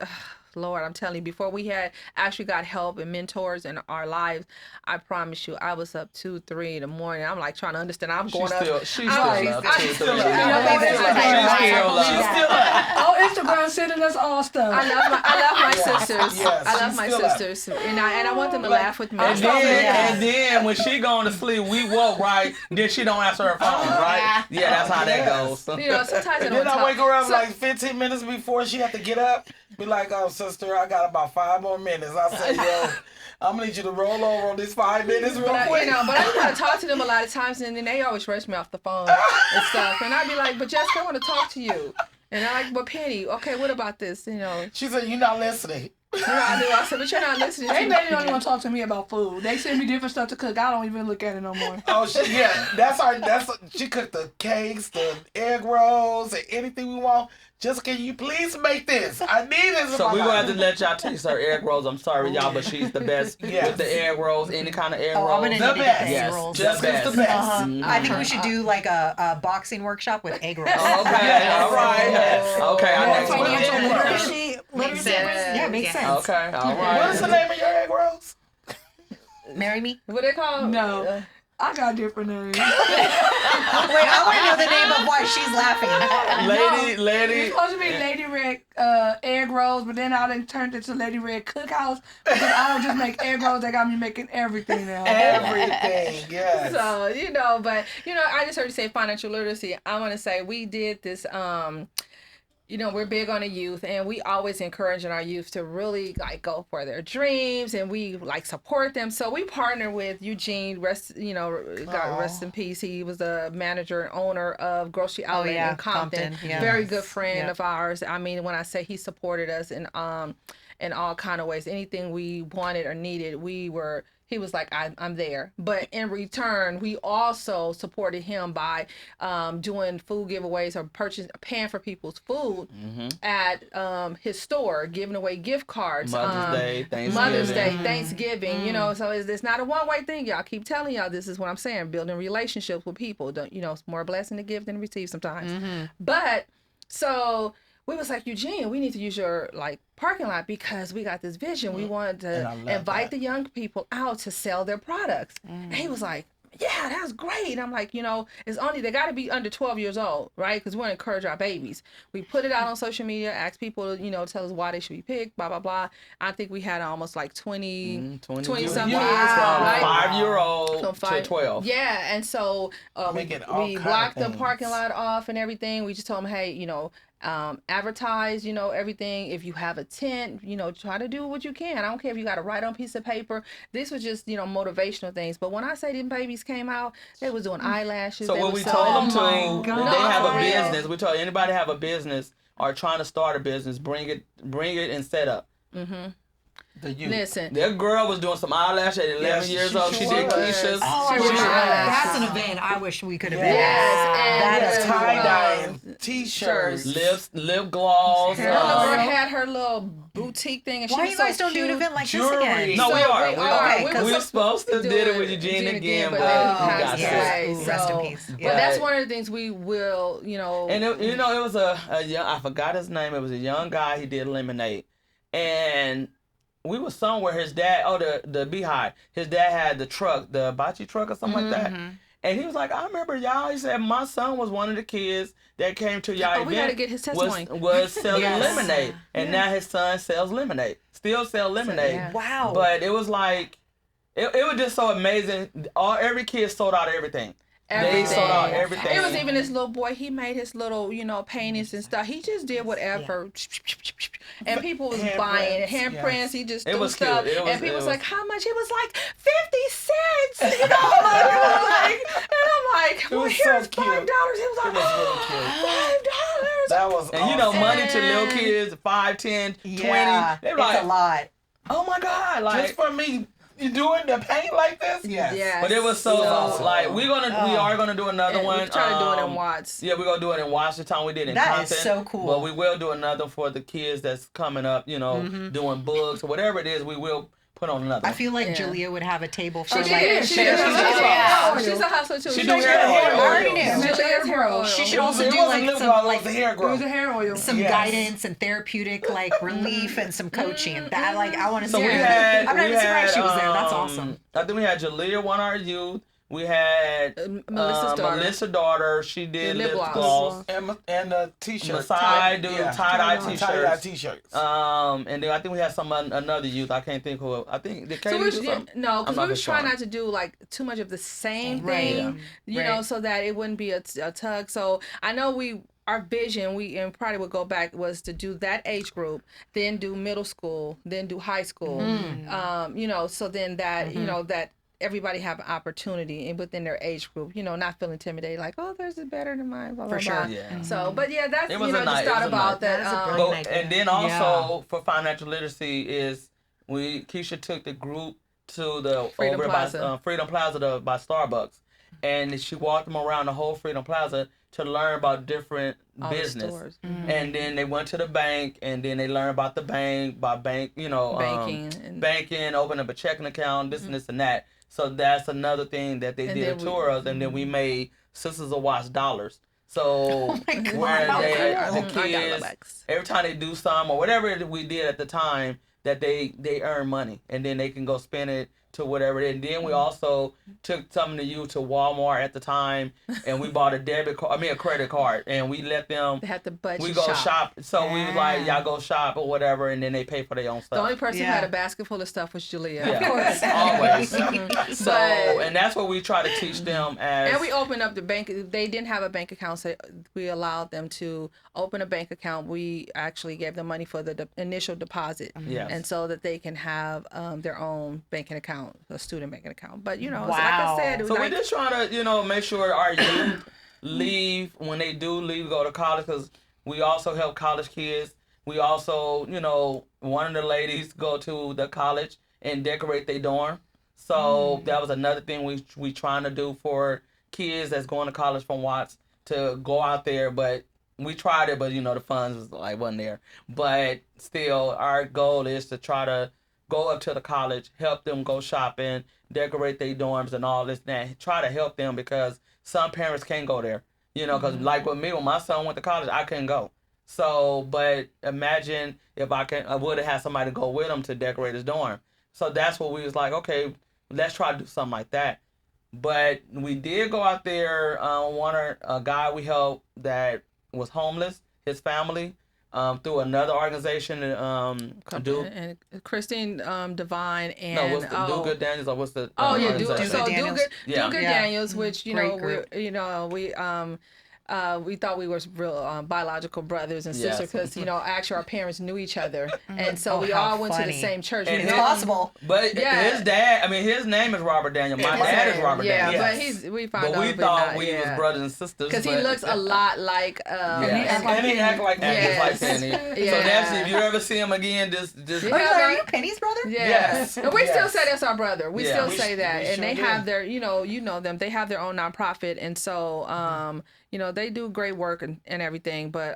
Lord, I'm telling you, before we had actually got help and mentors in our lives, I promise you, I was up 2, 3 in the morning. I'm like trying to understand. I'm going up. She's still up. She's still up. On Instagram sending us all stuff. I love my sisters. Yes, I love my sisters, and I want them to laugh with me. And then when she going to sleep, we woke right. Then she don't answer her phone, right? Yeah, that's how that goes. You know, sometimes and then I wake her up like 15 minutes before she have to get up. Be like, oh, sister, I got about 5 more minutes. I say, yo, I'm gonna need you to roll over on these 5 minutes real quick. You know, but I want to talk to them a lot of times, and then they always rush me off the phone and stuff. And I'd be like, but Jessica, I want to talk to you. And they're like, but Penny, okay, what about this? You know. She said, you're not listening. You know, I said, but you're not listening. They don't even talk to me about food. They send me different stuff to cook. I don't even look at it no more. Oh, she cooked the cakes, the egg rolls, and anything we want. Just can you please make this? I need this. So we're gonna have to let y'all taste her egg rolls. I'm sorry, y'all, but she's the best with the egg rolls. Any kind of egg rolls. I'm gonna need the best. Egg rolls. Just the best. I think we should do like a boxing workshop with egg rolls. Okay, all right. Okay, our next one. Financial literacy. Yeah, makes sense. Okay, all right. What's the name of your egg rolls? Marry me. What they call? No. I got different names. Wait, I want to know the name of why she's laughing. Lady. It's supposed to be Lady Red egg rolls, but then I done turned it to Lady Red Cookhouse because I don't just make egg rolls. They got me making everything now. Everything, yes. So, but, I just heard you say financial literacy. I want to say we did this, we're big on the youth, and we always encouraging our youth to really like go for their dreams, and we like support them. So we partner with Eugene, God rest in peace. He was the manager and owner of Grocery Outlet in Compton. Yes. Very good friend of ours. I mean, when I say he supported us in all kind of ways, anything we wanted or needed, he was like, I'm there. But in return, we also supported him by doing food giveaways or paying for people's food at his store, giving away gift cards. Mother's Day, Thanksgiving, so it's not a one-way thing, y'all. Keep telling y'all, this is what I'm saying, building relationships with people. It's more a blessing to give than to receive sometimes. But, so we was like, Eugene, we need to use your parking lot because we got this vision. We wanted to invite the young people out to sell their products. And he was like, yeah, that's great. And I'm like, they got to be under 12 years old, right? Because we want to encourage our babies. We put it out on social media, ask people, tell us why they should be picked, blah, blah, blah. I think we had almost 20 some kids, right? 5-year-old to 12. Yeah, and so we blocked the parking lot off and everything. We just told them, hey, advertise, everything. If you have a tent, try to do what you can. I don't care if you got to write on a piece of paper. This was just, motivational things. But when I say them babies came out, they was doing eyelashes. So what we told them they have a business. We told anybody have a business or trying to start a business, bring it and set up. The youth. Listen, that girl was doing some eyelash at 11 years old. She did Keisha's. That's an event I wish we could have been. That is tie-dye t-shirts, lip gloss. Her little girl had her little boutique thing, and why you guys don't do an event like this again? No, we are. Okay, we were supposed to did it with Eugene again, but got rest in peace. But that's one of the things we will, And it was a young, I forgot his name. It was a young guy. He did lemonade, and we were somewhere. His dad, the Beehive. His dad had the truck, the Bachi truck or something like that. And he was like, I remember y'all. He said my son was one of the kids that came to y'all event. We gotta get his testimony. Was selling lemonade, and now his son sells lemonade. Still sell lemonade. Wow. But it was like, it was just so amazing. Every kid sold out everything. They sold out everything. It was even this little boy. He made his little, paintings and stuff. He just did whatever, and people was buying handprints. He just threw stuff, and people was like, "How much?" It was like 50 cents. And I'm like, "Well, here's $5." It was like, $5. That was and money to little kids, 5, 10, 20. They're like, it's a lot. Oh my God! Like just for me. You doing the paint like this? Yes. But it was so like we are gonna do another one. We're trying to do it in Watts. Yeah, we're gonna do it in Watts. The time we did in That Compton. is so cool. But we will do another for the kids that's coming up. Doing books or whatever it is. We will put on another. I feel like Jalea would have a table for She's a hustler too. She does hair oil. I already knew. She should also do It was a hair oil. some guidance and therapeutic relief and some coaching. That I want to see. So I'm not even surprised she was there. That's awesome. I think we had Jalea, one of our youth. We had Melissa's daughter. She did lip gloss. And the t-shirts. Tie-dye t-shirts. And then I think we had another youth. I can't think who. I think did Katie do something? No, because we were trying not to do too much of the same thing, so that it wouldn't be a tug. So I know our vision, and probably would go back, was to do that age group, then do middle school, then do high school. So then that that everybody have an opportunity within their age group, not feel intimidated, like, oh, theirs is better than mine, blah, blah, for sure. blah. Yeah. So, but yeah, that's, just thought about that. And then also for financial literacy is Keisha took the group to the Freedom Plaza. Freedom Plaza by Starbucks. And she walked them around the whole Freedom Plaza to learn about different business. And then they went to the bank, and then they learned about the bank, banking, open up a checking account, this and this and that. So that's another thing that they did a tour of, and then we made Sisters of Watts dollars. So where the kids, every time they do some or whatever we did at the time, that they earn money, and then they can go spend it to whatever. And then we also took some of the youth to Walmart at the time, and we bought a credit card, and we let them. They had to budget. We go shop. So we was like, y'all go shop or whatever, and then they pay for their own stuff. The only person who had a basket full of stuff was Julia. Yeah, of course, always. So, and that's what we try to teach them as. And we opened up the bank. They didn't have a bank account, so we allowed them to open a bank account. We actually gave them money for the initial deposit, and so that they can have their own banking account, a student banking account. But like I said, so we're just trying to make sure our youth leave when they do leave, go to college, because we also help college kids. We also, one of the ladies go to the college and decorate their dorm. So that was another thing we trying to do for kids that's going to college from Watts, to go out there. But we tried it, but the funds was wasn't there. But still, our goal is to try to go up to the college, help them go shopping, decorate their dorms and all this and that. Try to help them, because some parents can't go there. Because like with me, when my son went to college, I couldn't go. So, but imagine if I would have had somebody go with him to decorate his dorm. So that's what we was like, okay, let's try to do something like that. But we did go out there. A guy we helped that was homeless, his family, through another organization. And Christine Divine and no, what's the Do Good Daniels, or what's the Do Daniels? Good Daniels, which we thought we were real biological brothers and sisters, because actually our parents knew each other, and so we all went to the same church. It's possible. But his dad, his name is Robert Daniel. My dad is Robert Daniel. But we thought we was brothers and sisters, because he looks a lot like. And he act like Penny. So that's, if you ever see him again, just. Are you Penny's brother? Yes. And we still say that's our brother. We still say that, and they have their, them. They have their own nonprofit, and so they do great work and everything, but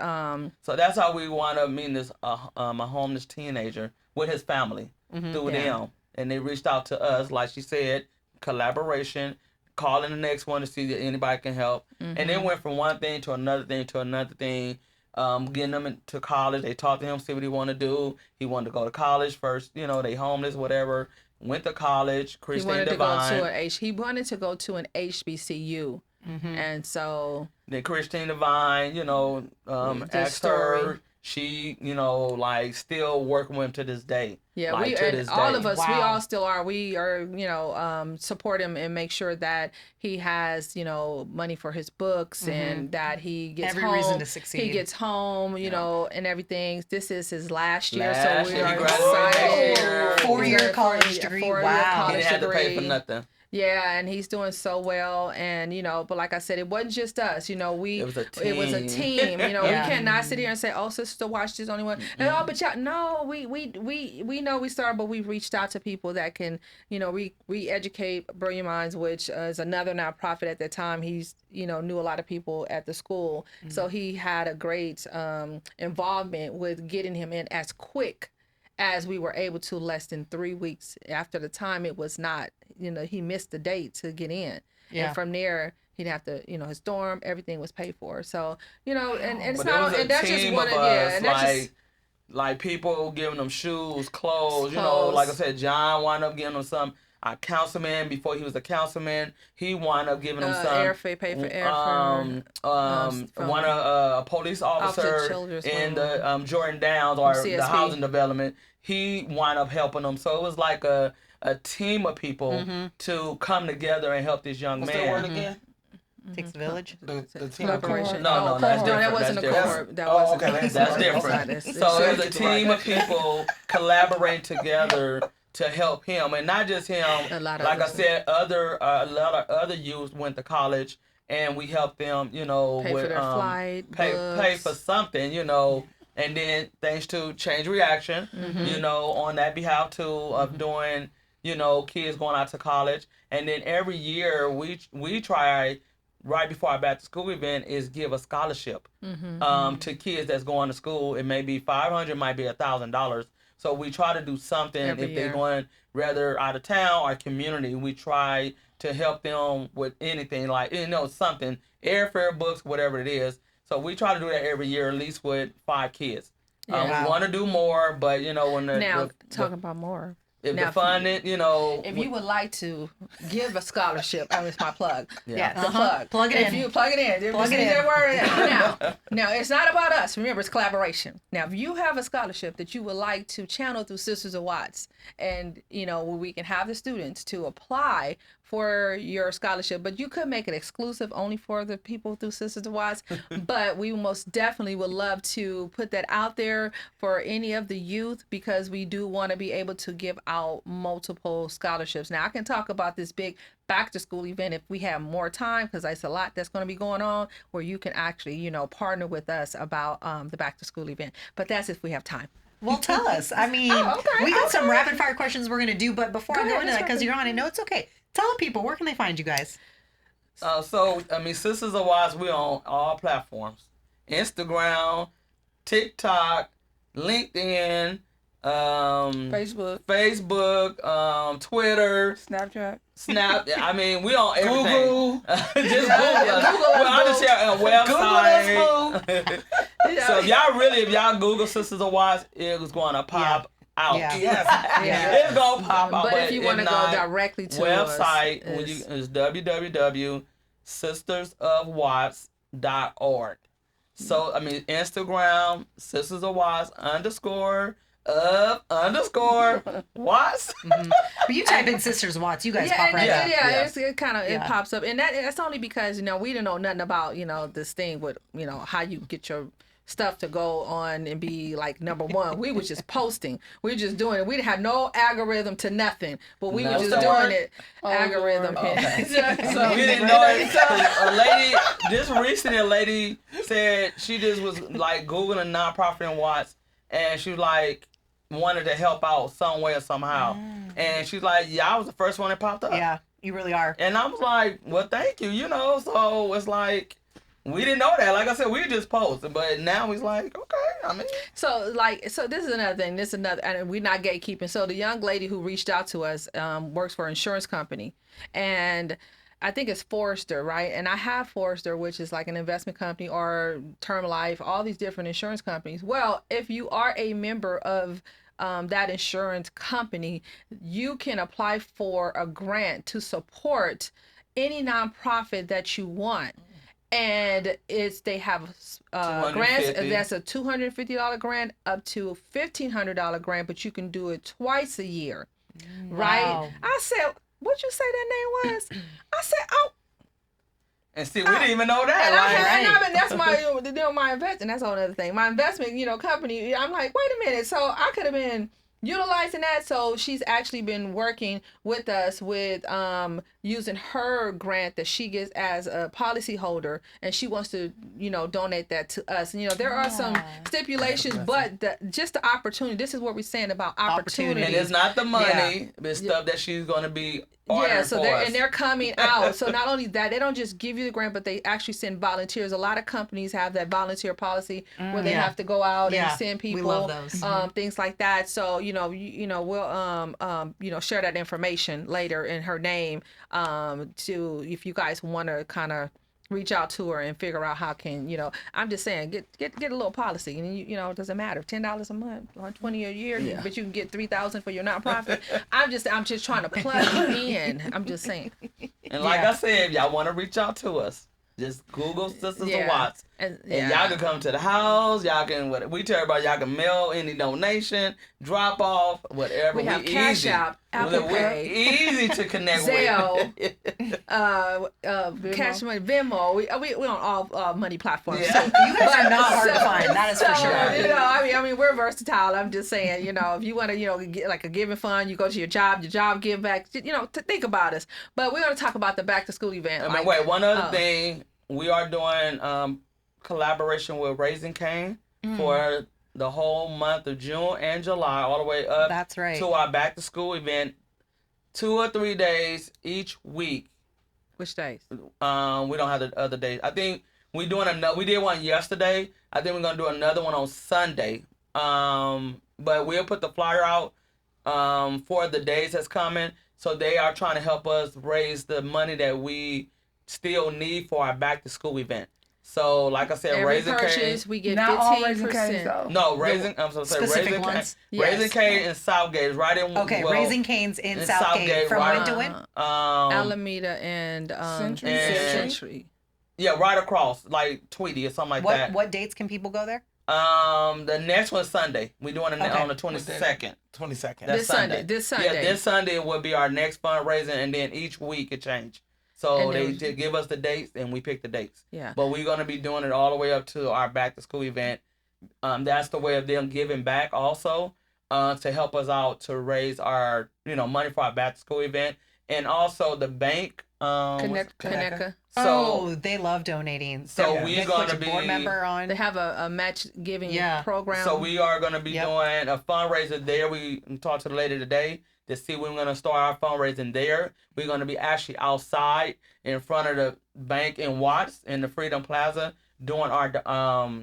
so that's how we wound up meeting this a homeless teenager with his family through them, and they reached out to us, like she said, collaboration, calling the next one to see if anybody can help, and it went from one thing to another thing to another thing. Getting them into college, they talked to him, see what he wanted to do. He wanted to go to college first, they homeless, whatever. Went to college. Christine Divine. He wanted to go to an HBCU. And so then Christine Divine, asked her. She, still working with him to this day. Yeah, all of us, we all still are. We are, support him and make sure that he has, money for his books and that he gets every reason to succeed. He gets home, and everything. This is his last year, so we are excited. 4-year college degree. Wow. He didn't have to pay for nothing. Yeah, and he's doing so well, and but like I said, it wasn't just us. It was a team. We cannot sit here and say, "Oh, Sister Watch is only one." And, but y'all, no, we know we started, but we reached out to people that can, re-educate Brilliant Minds, which is another nonprofit at that time. He's knew a lot of people at the school, so he had a great involvement with getting him in as quick as we were able to. Less than 3 weeks after the time, it was not, he missed the date to get in. Yeah. And from there, he'd have to, his dorm, everything was paid for. So, and it's not, and that's just one of, and that's just. Like people giving them shoes, clothes, like I said, John wound up giving them some. A councilman, before he was a councilman, he wound up giving them some airfare, pay for airfare. A police officer in the Jordan Downs or CSP. The housing development, he wound up helping them. So it was like a team of people to come together and help this young man. What's that word again? Takes the village. The team corporation. No, that's different. That wasn't that's a corp. That wasn't. Okay, that's different. So it was a team of people collaborating together to help him, and not just him. Like I said, a lot of other youth went to college, and we helped them, pay with for their flight, pay for something, and then thanks to Change Reaction, on that behalf too of doing, kids going out to college, and then every year we try. Right before our back to school event is give a scholarship to kids that's going to school. It may be $500, might be $1,000. So we try to do something every if year. they're going rather out of town or community. We try to help them with anything like something, airfare, books, whatever it is. So we try to do that every year, at least with 5 kids. We want to do more, but when talking about more. If Now, the funding, if you would like to give a scholarship, it's my plug. Yeah. The plug. Plug it If in. you plug it in. Plug it in. That word. Now, it's not about us. Remember, it's collaboration. Now, if you have a scholarship that you would like to channel through Sisters of Watts, and where we can have the students to apply for your scholarship, but you could make it exclusive only for the people through Sisters of Watts. But we most definitely would love to put that out there for any of the youth, because we do want to be able to give out multiple scholarships. Now, I can talk about this big back to school event if we have more time, because it's a lot that's going to be going on, where you can actually partner with us about the back to school event. But that's if we have time. Well, tell us. I mean, we got some rapid fire questions we're going to do, but before I go into that, because you're on, I know it's okay. Tell people, where can they find you guys? Sisters of Watts, we're on all platforms. Instagram, TikTok, LinkedIn, Facebook, Twitter, Snapchat. We on everything. Google. Just Google us. I'll just share a website. So if y'all Google Sisters of Watts, it was going to pop out. Yeah. Yes. It's going to pop out. But if you want to go directly to website, us, is www.sistersofwatts.org. So, Instagram, Sisters of Watts _Watts. But you type in Sisters Watts, you guys pop right up. It pops up, and that's only because we didn't know nothing about this thing with how you get your stuff to go on and be like number one. We was just posting. We were just doing it. We didn't have no algorithm to nothing, but we were just doing it. Algorithm. Okay. So we didn't know it. Just recently, a lady said she just was like Googling nonprofit in Watts, and she was like wanted to help out some way or somehow. And she's like, I was the first one that popped up. Yeah, you really are. And I was like, well, thank you, so it's like, we didn't know that. Like I said, we just posted, but now he's like, okay, So this is another thing. And we're not gatekeeping. So the young lady who reached out to us works for an insurance company, and I think it's Forrester, right? And I have Forrester, which is like an investment company, or Term Life, all these different insurance companies. Well, if you are a member of that insurance company, you can apply for a grant to support any nonprofit that you want. And they have grants. That's a $250 grant up to $1,500 grant, but you can do it twice a year, right? Wow. I said, what'd you say that name was? I said, oh. And see, we didn't even know that. And that's my investment. That's a whole other thing. My investment, company. I'm like, wait a minute. So I could have been utilizing that. So she's actually been working with us with using her grant that she gets as a policy holder, and she wants to donate that to us. And there are some stipulations, but just the opportunity. This is what we're saying about opportunity. And it's not the money, it's stuff that she's going to be ordering so they're coming out. So not only that, they don't just give you the grant, but they actually send volunteers. A lot of companies have that volunteer policy where they have to go out and send people. We love those. Things like that. So we'll share that information later in her name to, if you guys want to kind of reach out to her and figure out how can I'm just saying get a little policy, and it doesn't matter, $10 a month or $20 a year, but you can get $3,000 for your nonprofit. I'm just trying to plug you in. I'm just saying. And like I said, if y'all want to reach out to us, just Google Sisters of Watts. And y'all can come to the house. Y'all can, we tell everybody, y'all can mail any donation, drop off, whatever. We have Cash App, Apple Pay, easy to connect Zelle, with. Cash Money, Venmo. We on all money platforms. Yeah. So you guys are not hard to find. That is for sure. We're versatile. I'm just saying, if you want to, get like a giving fund, you go to your job give back. To think about us. But we're going to talk about the back to school event. One other thing, we are doing collaboration with Raising Cane for the whole month of June and July, all the way up That's right. to our back to school event, 2 or 3 days each week. Which days? We don't have the other days. I think we did one yesterday. I think we're gonna do another one on Sunday. But we'll put the flyer out for the days that's coming. So they are trying to help us raise the money that we still need for our back to school event. So, like I said, Every Raising purchase, Cane. we get Not all Raising Cane's 15%. though. No, Raising. I'm supposed to say Specific Raising Cane. ones? Yes. Raising Cane in Southgate is right in. Okay, well, Raising Cane's in in Southgate. Southgate, From right when to when? Alameda and Century? Century. Yeah, right across, like Tweety or something like that. What dates can people go there? The next one's Sunday. We're doing it Okay. on the 22nd. 22nd. This Sunday. Yeah, this Sunday will be our next fundraiser, and then each week it change. So And they then- did give us the dates, and we pick the dates. Yeah. But we're gonna be doing it all the way up to our back to school event. That's the way of them giving back also, to help us out to raise our money for our back to school event, and also the bank. Connecticut. So they love donating. so They we're put gonna your be board member on. They have a match giving program. So we are going to be Yep. doing a fundraiser there. We talked to the lady today to see when we're going to start our fundraising there. We're going to be actually outside in front of the bank in Watts in the Freedom Plaza doing our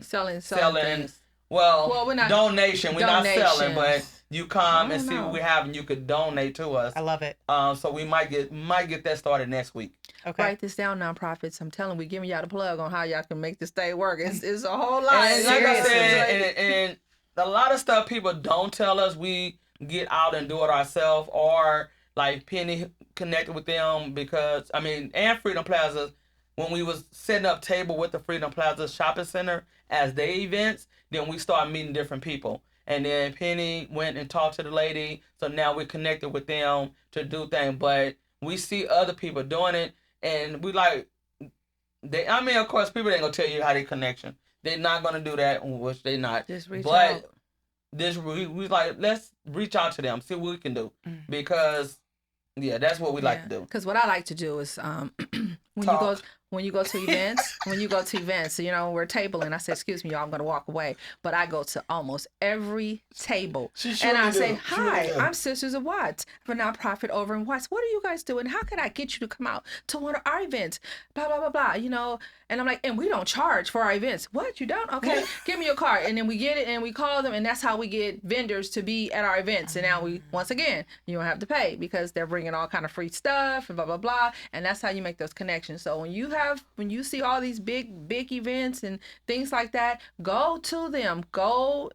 selling things. well, we're not- donation. We're not selling, but donations. you come I and don't see know. what we have, and you could donate to us. I love it. So we might get that started next week. Okay. Write this down, nonprofits. I'm telling, we giving y'all the plug on how y'all can make this thing work. It's a whole lot. And like I Seriously. said, and a lot of stuff people don't tell us. We get out and do it ourselves, or like Penny connected with them because and Freedom Plaza, when we was setting up table with the Freedom Plaza Shopping Center as their events, then we started meeting different people. And then Penny went and talked to the lady, so now we're connected with them to do things. But we see other people doing it, and we like. Of course, people ain't gonna tell you how they connection. They're not gonna do that, which they not. Just reach but out. we like, let's reach out to them, see what we can do, because that's what we like to do. Because what I like to do is when you go to events, so we're tabling. I say, excuse me, y'all, I'm gonna walk away. But I go to almost every table, and I say, hi, I'm Sisters of Watts, a nonprofit over in Watts. What are you guys doing? How can I get you to come out to one of our events? Blah blah blah blah. And I'm like, and we don't charge for our events. What, you don't? Okay, give me your card. And then we get it and we call them, and that's how we get vendors to be at our events. And now once again, you don't have to pay because they're bringing all kind of free stuff and blah blah blah. And that's how you make those connections. So when you see all these big events and things like that, go to them, go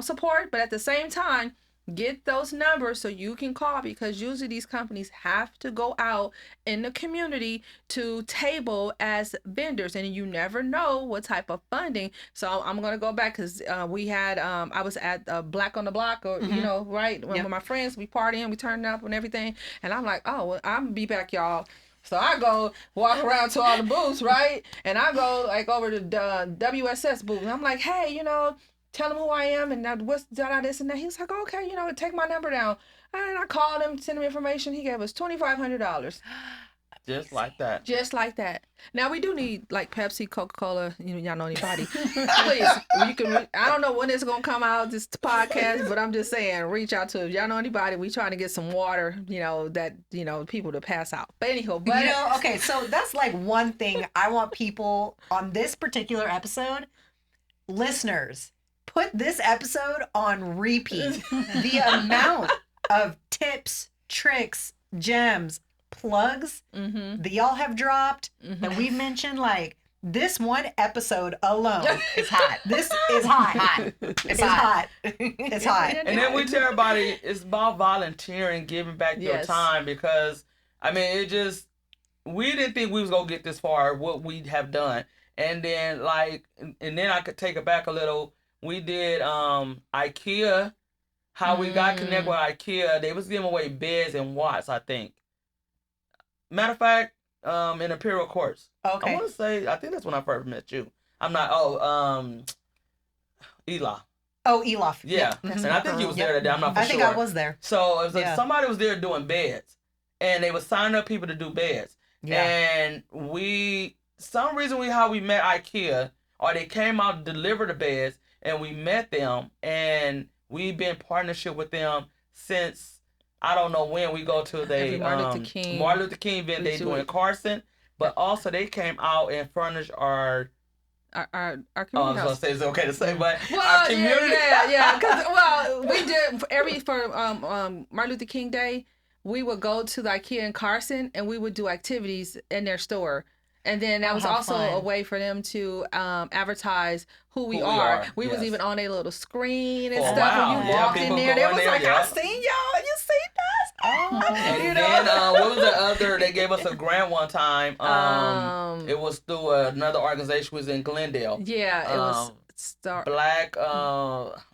support, but at the same time, get those numbers so you can call, because usually these companies have to go out in the community to table as vendors, and you never know what type of funding. So I'm going to go back because we had I was at Black on the Block, or right, with my friends, we partying, we turning up and everything, and I'm like, oh, well, I'm gonna be back, y'all. So I go walk around to all the booths, right? And I go like over to the WSS booth. And I'm like, hey, tell him who I am and what's this and that. He was like, okay, take my number down. And I called him, sent him information. He gave us $2,500. Just like that. Just like that. Now we do need like Pepsi, Coca-Cola. Y'all know anybody? Please, you can. I don't know when it's gonna come out, this podcast, but I'm just saying, reach out to. If y'all know anybody, we trying to get some water. That people to pass out. But anyhow, okay, so that's like one thing I want people on this particular episode, listeners, put this episode on repeat. The amount of tips, tricks, gems, plugs that y'all have dropped that we've mentioned, like this one episode alone is hot. This is hot. It's hot. It's hot. And then we tell everybody it's about volunteering, giving back your time, because we didn't think we was gonna get this far, what we have done. And then then I could take it back a little. We did IKEA, how we got connected with IKEA. They was giving away beds and Watts, I think. Matter of fact, in Imperial Courts. Okay. I want to say, I think that's when I first met you. I'm not, Eli. Oh, Elof. Yeah. Yep. And I think you was there that day. I'm not for sure. I think I was there. So it was like somebody was there doing beds, and they were signing up people to do beds. Yeah. And how we met IKEA, or they came out to deliver the beds, and we met them, and we've been in partnership with them since, I don't know when. We go to the Martin Luther King event they do in Carson, but also they came out and furnished our community I was gonna say it's okay to say, but our community. Because we did for Martin Luther King Day, we would go to the IKEA in Carson and we would do activities in their store. And then that was how also fun. a way for them to advertise who we we are. are, We was yes. even on a little screen and Oh, stuff. wow. When you Yeah, walked in people there, go they in was there, like, yeah. I seen y'all. You seen us? And You know? then what was the other? They gave us a grant one time. It was through another organization. Was in Glendale. Yeah, it was Black.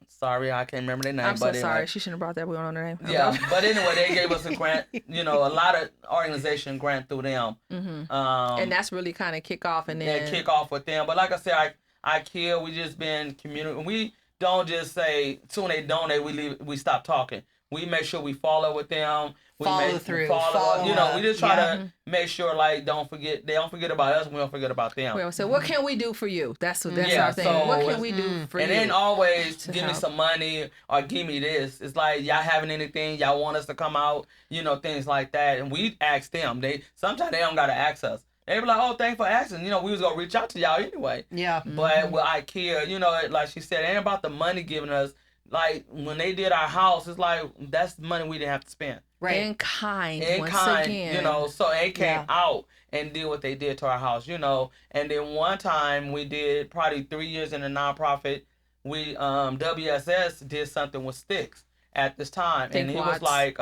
Sorry, I can't remember their name. I'm so but sorry. anyway. She shouldn't have brought that. We don't know their name. Yeah, but anyway, they gave us a grant. You know, a lot of organization grant through them. And that's really kind of kick off and then kick off with them. But like I said, I kill. We just been community. We don't just say soon they donate. We leave. We stop talking. We make sure we follow with them. We Follow through. You know, we just try Yeah. to make sure like they don't forget about us. We don't forget about them. well, so what can we do for you? That's Yeah, our thing. so What can we do for and you? then always to give me help? some money or give me this. It's like y'all having anything y'all want us to come out, you know, things like that. And we ask them. Sometimes they don't gotta ask us. They be like, oh, thanks for asking. You know, we was gonna reach out to y'all anyway. Yeah. But with IKEA, you know, like she said, it ain't about the money giving us. Like when they did our house, it's like that's money we didn't have to spend. Right. In kind, once again. You know, so they came out and did what they did to our house, you know. And then one time we did probably 3 years in a nonprofit. We WSS did something with sticks at this time, Think and he quads. was like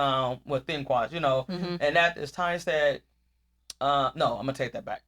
with thin quads, you know. And at this time he said, no, I'm gonna take that back.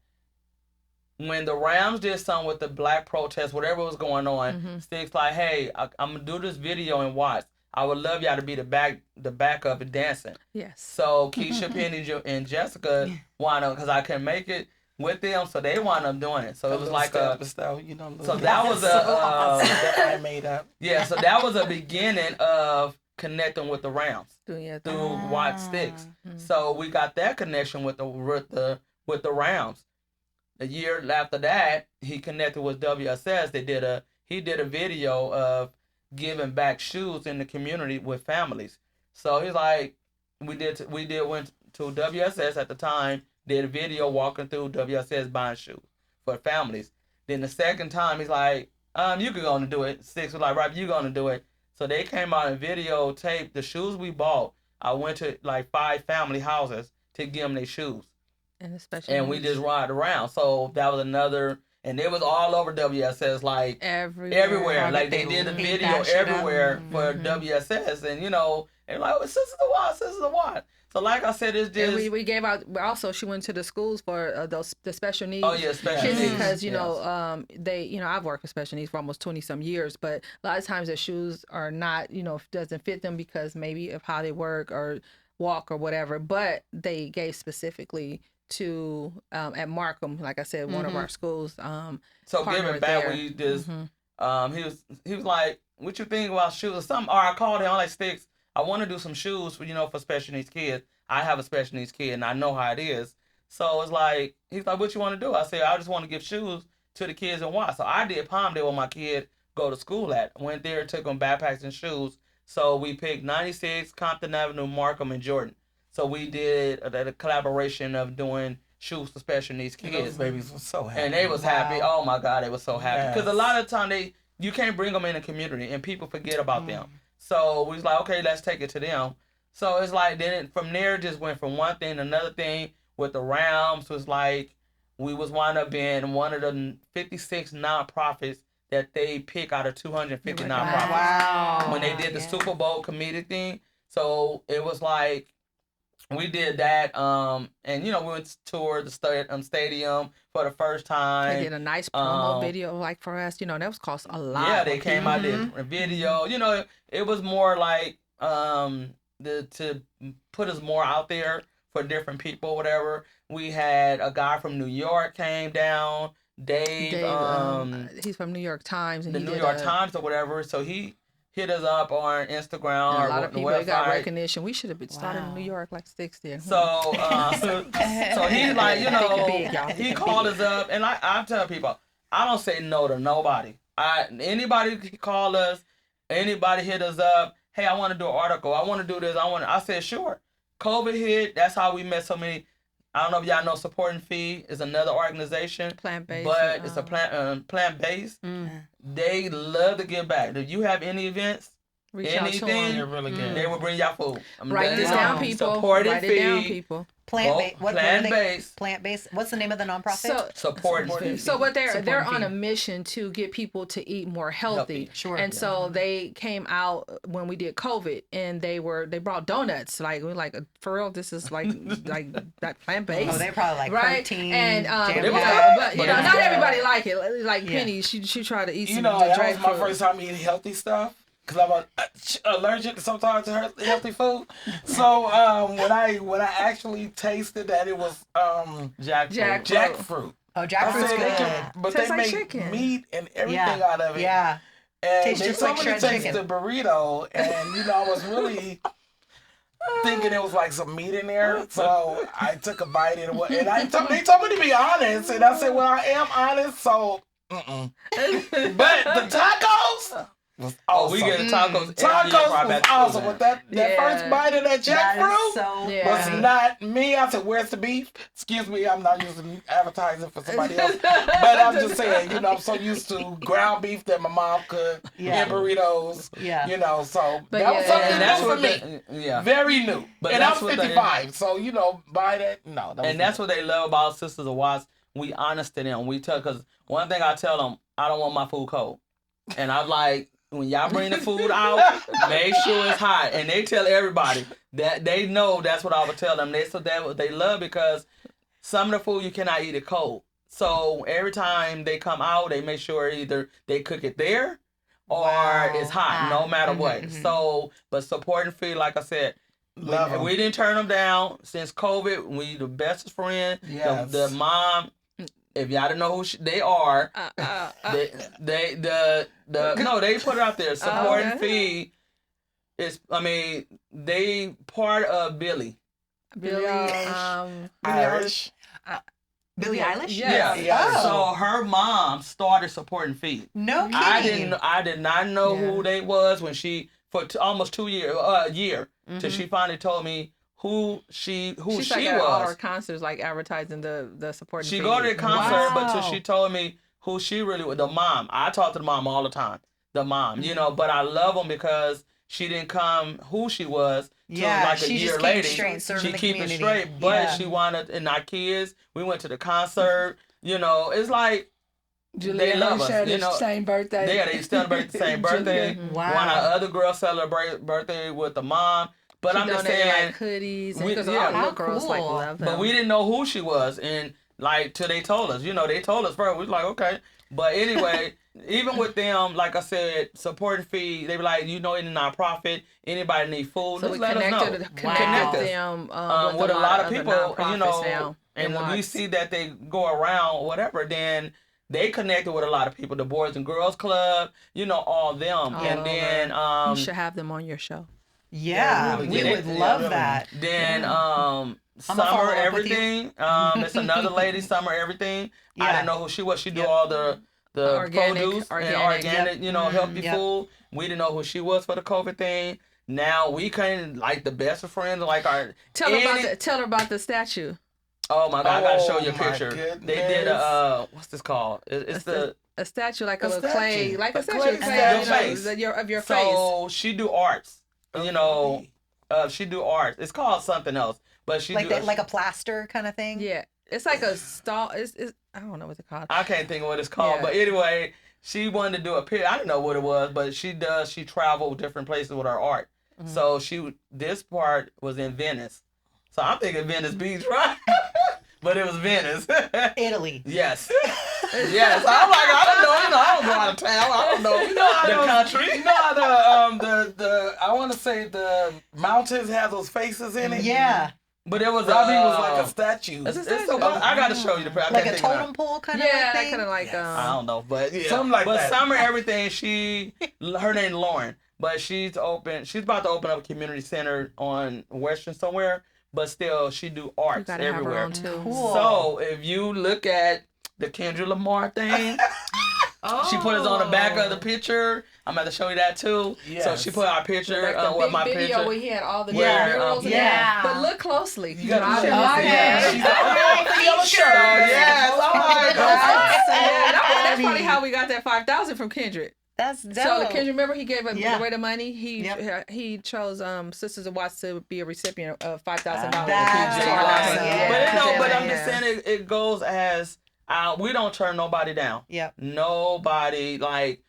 When the Rams did something with the black protest, whatever was going on, Sticks like, hey, I'm gonna do this video and watch. I would love y'all to be the backup and dancing. Yes. So Keisha, Penny, and Jessica wound up because I couldn't make it with them, so they wound up doing it. So it was like stuff, you know. So that was that I made up. yeah. So that was a beginning of connecting with the Rams through Watch Sticks. So we got that connection with the Rams. A year after that, he connected with WSS. He did a video of giving back shoes in the community with families. So he's like, went to WSS at the time, did a video walking through WSS buying shoes for families. Then the second time he's like, you could go and do it. Six was like, right, you going to do it. So they came out and videotaped the shoes we bought. I went to like 5 family houses to give them their shoes. And we just ride around. So that was another, and it was all over WSS, like everywhere. Like they did a video everywhere for WSS, and you know, and like, oh, Sisters of Watt. So like I said, it's just and we gave out. Also, she went to the schools for the special needs. Oh yeah, special kids needs. because you know I've worked with special needs for almost 20 some years, but a lot of times their shoes are not doesn't fit them because maybe of how they work or walk or whatever. But they gave specifically to at Markham, like I said, one of our schools. So giving back, we just he was like, "What you think about shoes or something?" Or I called him, I'm like, Sticks, I want to do some shoes for special needs kids. I have a special needs kid, and I know how it is. So it's like he's like, "What you want to do?" I said, "I just want to give shoes to the kids in Watts." So I did Palmdale where my kid go to school at. Went there, took them backpacks and shoes. So we picked 96, Compton Avenue, Markham, and Jordan. So we did a collaboration of doing shoes for special needs kids. Those babies were so happy. And they was happy. Oh my God, they were so happy. Because a lot of the time you can't bring them in the community and people forget about them. So we was like, okay, let's take it to them. So it's like then from there just went from one thing to another thing. With the Rams was like we was wound up being one of the 56 nonprofits that they pick out of 250 nonprofits. Wow. When they did the Super Bowl comedic thing. So it was like we did that, and we went to tour the stadium for the first time. They did a nice promo video, like for us. That was cost a lot. Yeah, they came out did a video. It was more like to put us more out there for different people, whatever. We had a guy from New York came down, Dave. He's from New York Times, and the New York Times or whatever. So he hit us up on Instagram and or a lot of the people website. got recognition. We should have been started in New York like Sticks there. So he's like, he called us up, and I tell people, I don't say no to nobody. Anybody call us, anybody hit us up. Hey, I want to do an article. I want to do this. I said sure. COVID hit. That's how we met so many. I don't know if y'all know Support and Feed is another organization. Plant-based. But it's a plant-based. They love to give back. If you have any events, Reach out to anything, them. really good. they will bring y'all food. Write this down, people. Support and Write it down, feed. people. Plant-based. Plant-based. Plant-based. What's the name of the nonprofit? Support and feed. So what they're on feed. a mission to get people to eat more healthy. Sure. And so they came out when we did COVID, and they brought donuts. Like we're like, for real, this is like that plant-based. Oh, they probably like right? protein. And jam but you know, not everybody like it. Like Penny, she tried to eat some. You know, that dry was my food. first time eating healthy stuff. Because I'm allergic sometimes to healthy food. So when I actually tasted that it was jackfruit. Oh, I jackfruit's said good. but Tastes they like make chicken. meat and everything Yeah. out of it. Yeah. And Tastes they just told like me to shredded taste chicken. the burrito, and I was really thinking it was like some meat in there. So I took a bite and they told me to be honest, and I said, well, I am honest, so. But the tacos was awesome. Oh, we get tacos. Tacos was awesome. With that first bite of that jackfruit was not me. I said, where's the beef? Excuse me, I'm not using advertising for somebody else. But I'm just saying, I'm so used to ground beef that my mom cooked and burritos. Yeah. So But that was something that's new for what me. yeah. Very new. But and that's I'm what 55, so buy that. No, that was And that's what they love about Sisters of Watts. We honest to them. We tell, because one thing I tell them, I don't want my food cold. And I'm like, when y'all bring the food out, make sure it's hot. And they tell everybody that they know that's what I would tell them. That's what they love, because some of the food you cannot eat it cold. So every time they come out, they make sure either they cook it there or it's hot, no matter what. So, but support and feed, like I said, we didn't turn them down since COVID. We the best friend. Yes. The mom. If y'all don't know who they are, they put it out there. Support and feed. They part of Billy. Billy Irish. Billie Eilish? Yeah. So her mom started Support and Feed. No kidding. I did not know who they was when she almost 2 years till she finally told me who she She's was. At all her concerts, like advertising the support. And She feed. go to the concert, but till Wow. she told me who she really was. The mom. I talk to the mom all the time. The mom, but I love them because she didn't come who she was till like a she year just later. keep straight, serving She the keep it community. straight, but Yeah. she wanted, and our kids. We went to the concert. It's like they love us. Same birthday. They celebrate the same birthday. Wow. One of our other girls celebrate birthday with the mom. But She I'm just donated, saying, like hoodies, because yeah. all the How little girls like cool. love them. but we didn't know who she was, and like till they told us. They told us first. We was like, okay. But anyway, even with them, like I said, support and feed. They be like, any nonprofit, anybody need food, So just we let us know. connected them With a lot of people, now. and when we see that they go around or whatever, then they connected with a lot of people. The Boys and Girls Club, all them, and then you should have them on your show. Yeah, really we good. would love really. that. Then follow Summer up with you. Everything. It's another lady, Summer Everything. I Yeah. didn't know who she was. She do Yep. all the Organic, produce and organic, healthy Yep. food. We didn't know who she was for the COVID thing. Now we can like the best of friends, like our Tell her about the statue. Oh my God! I gotta show you a Oh, my picture. goodness. They did what's this called? It's a statue, like a A little clay, statue. like A a statue, clay statue. of your face. So she do arts. She do arts. It's called something else, but she Like do like a plaster kind of thing. Yeah, it's like a stall. It's I don't know what's it called. I can't think of what it's called, Yeah. but anyway, she wanted to do a picture. I didn't know what it was, but she traveled different places with her art. So this part was in Venice. So I'm thinking Venice Beach, right? But it was Venice. Italy. Yes. Yes. I'm like, I don't know. I don't go out of town. I don't know the country. The I want to say the mountains have those faces in it. Yeah. But it was Robbie was like a statue. I gotta show you the picture. Like a totem pole kind of Yeah, that thing. kind of like I don't know, but yeah. Something like but that. Summer Everything, her name Lauren, but she's about to open up a community center on Western somewhere, but still she do you arts gotta have her everywhere. own too. Cool. So if you look at the Kendra Lamar thing, she put us on the back of the picture. I'm about to show you that too. Yes. So she put our picture Like the with big my video picture. where he had all the Where, murals. yeah. But look closely. You gotta I look. didn't see Okay. that. Yes, oh my God. That's probably how we got that 5,000 from Kendrick. That's dope. So can you remember he gave away the money? He chose Sisters of Watts to be a recipient of $5,000. That's awesome. But I'm just saying it goes as we don't turn nobody down. Yep. Nobody like.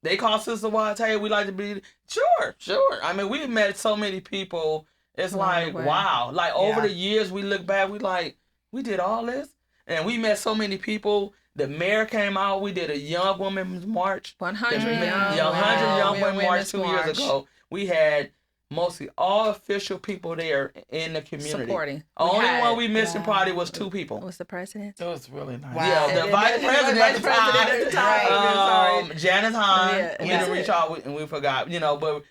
They call Sister Watts, hey, we like to be sure. I mean, we met so many people. It's like wow. Like over the years, we look back, we like we did all this, and we met so many people. The mayor came out. We did a young women's march. 100 young women march 2 years ago. We had mostly all official people there in the community. Supporting. Only one we missed in party was 2 people. Was the president? It was really nice. Wow. Yeah, the vice president at the time. Janice Hahn. We didn't reach out and we forgot, but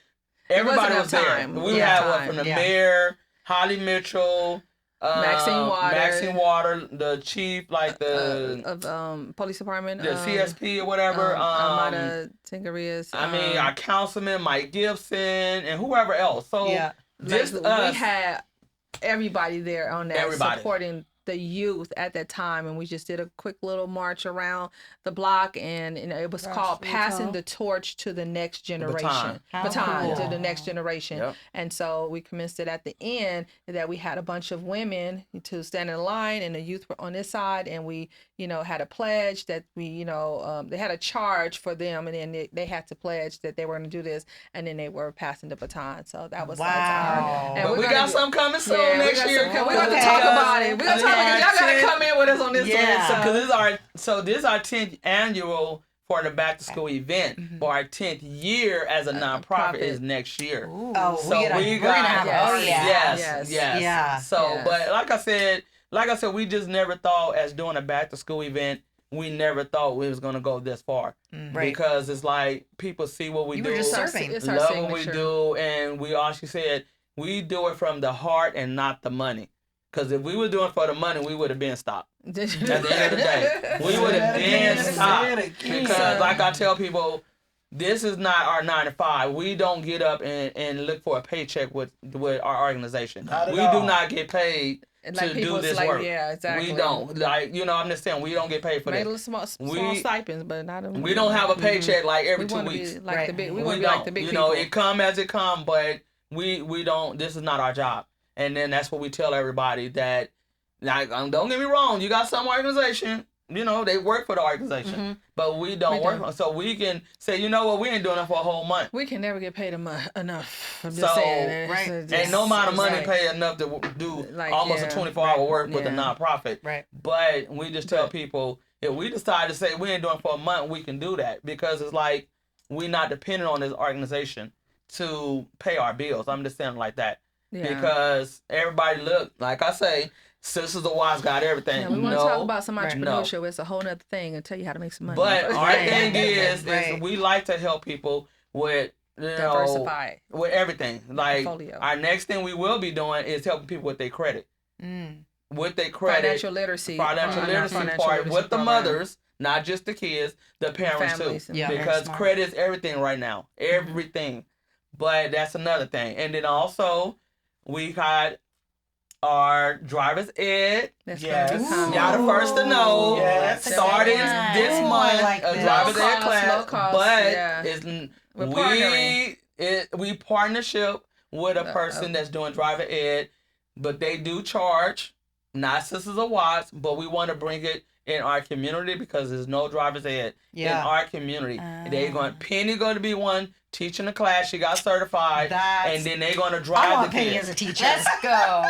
everybody was there. We had one from the mayor, Holly Mitchell, Maxine Water, the chief, like of police department, the CSP or whatever. Amada Tingarias. Our councilman Mike Gibson and whoever else. So just us. We had everybody there on that supporting the youth at that time, and we just did a quick little march around the block, and it was called passing the torch to the next generation. Baton to the next generation. Yep. And so we commenced it at the end that we had a bunch of women to stand in line, and the youth were on this side, and we had a pledge that we they had a charge for them, and then they had to pledge that they were going to do this, and then they were passing the baton. So that was and we got something coming soon next year. We're going to talk about it. We're going to talk. Y'all gotta come in with us on this one. This is our 10th annual for the back to school event. But our 10th year as a nonprofit is next year. Ooh. So we got yes. So, but like I said, we just never thought as doing a back to school event. We never thought we was gonna go this far, because it's like people see what we do, were just serving. love what we do, and we actually said we do it from the heart and not the money. Because if we were doing it for the money, we would have been stopped. At the end of the day, we would have been stopped. Because like I tell people, this is not our 9 to 5. We don't get up and look for a paycheck with our organization. We do not get paid to do this work. Yeah, exactly. We don't. I'm just saying, we don't get paid for that. Small stipends, but not. We don't have a paycheck like every 2 weeks. We want to be like the big people. It come as it come, but we don't. This is not our job. And then that's what we tell everybody that, like, don't get me wrong, you got some organization, they work for the organization, but we don't work on it. So we can say, you know what, we ain't doing it for a whole month. We can never get paid enough. I'm just saying. Ain't no amount of money pay enough to do almost a 24-hour work with a nonprofit. Right. But we just tell people, if we decide to say we ain't doing it for a month, we can do that, because it's like we're not dependent on this organization to pay our bills. I'm just saying like that. Yeah. Because everybody look, like I say, Sisters of Watts got everything. Yeah, we want to talk about some entrepreneurship. It's a whole other thing and tell you how to make some money. But our thing is we like to help people with diversify with everything. Like portfolio. Our next thing we will be doing is helping people with their credit. With their credit. Financial literacy part with the mothers, not just the kids, the parents too. Yeah, because credit is everything right now. Everything. But that's another thing. And then also we got our driver's ed. Y'all the first to know. Yes. Starting this month, like a driver's ed class. But we partnership with a person that's doing driver ed, but they do charge, not Sisters of Watts, but we want to bring it in our community because there's no driver's ed in our community. Penny going to be one teaching the class. She got certified, and then they're going to drive the kids. Penny as a teacher. Let's go.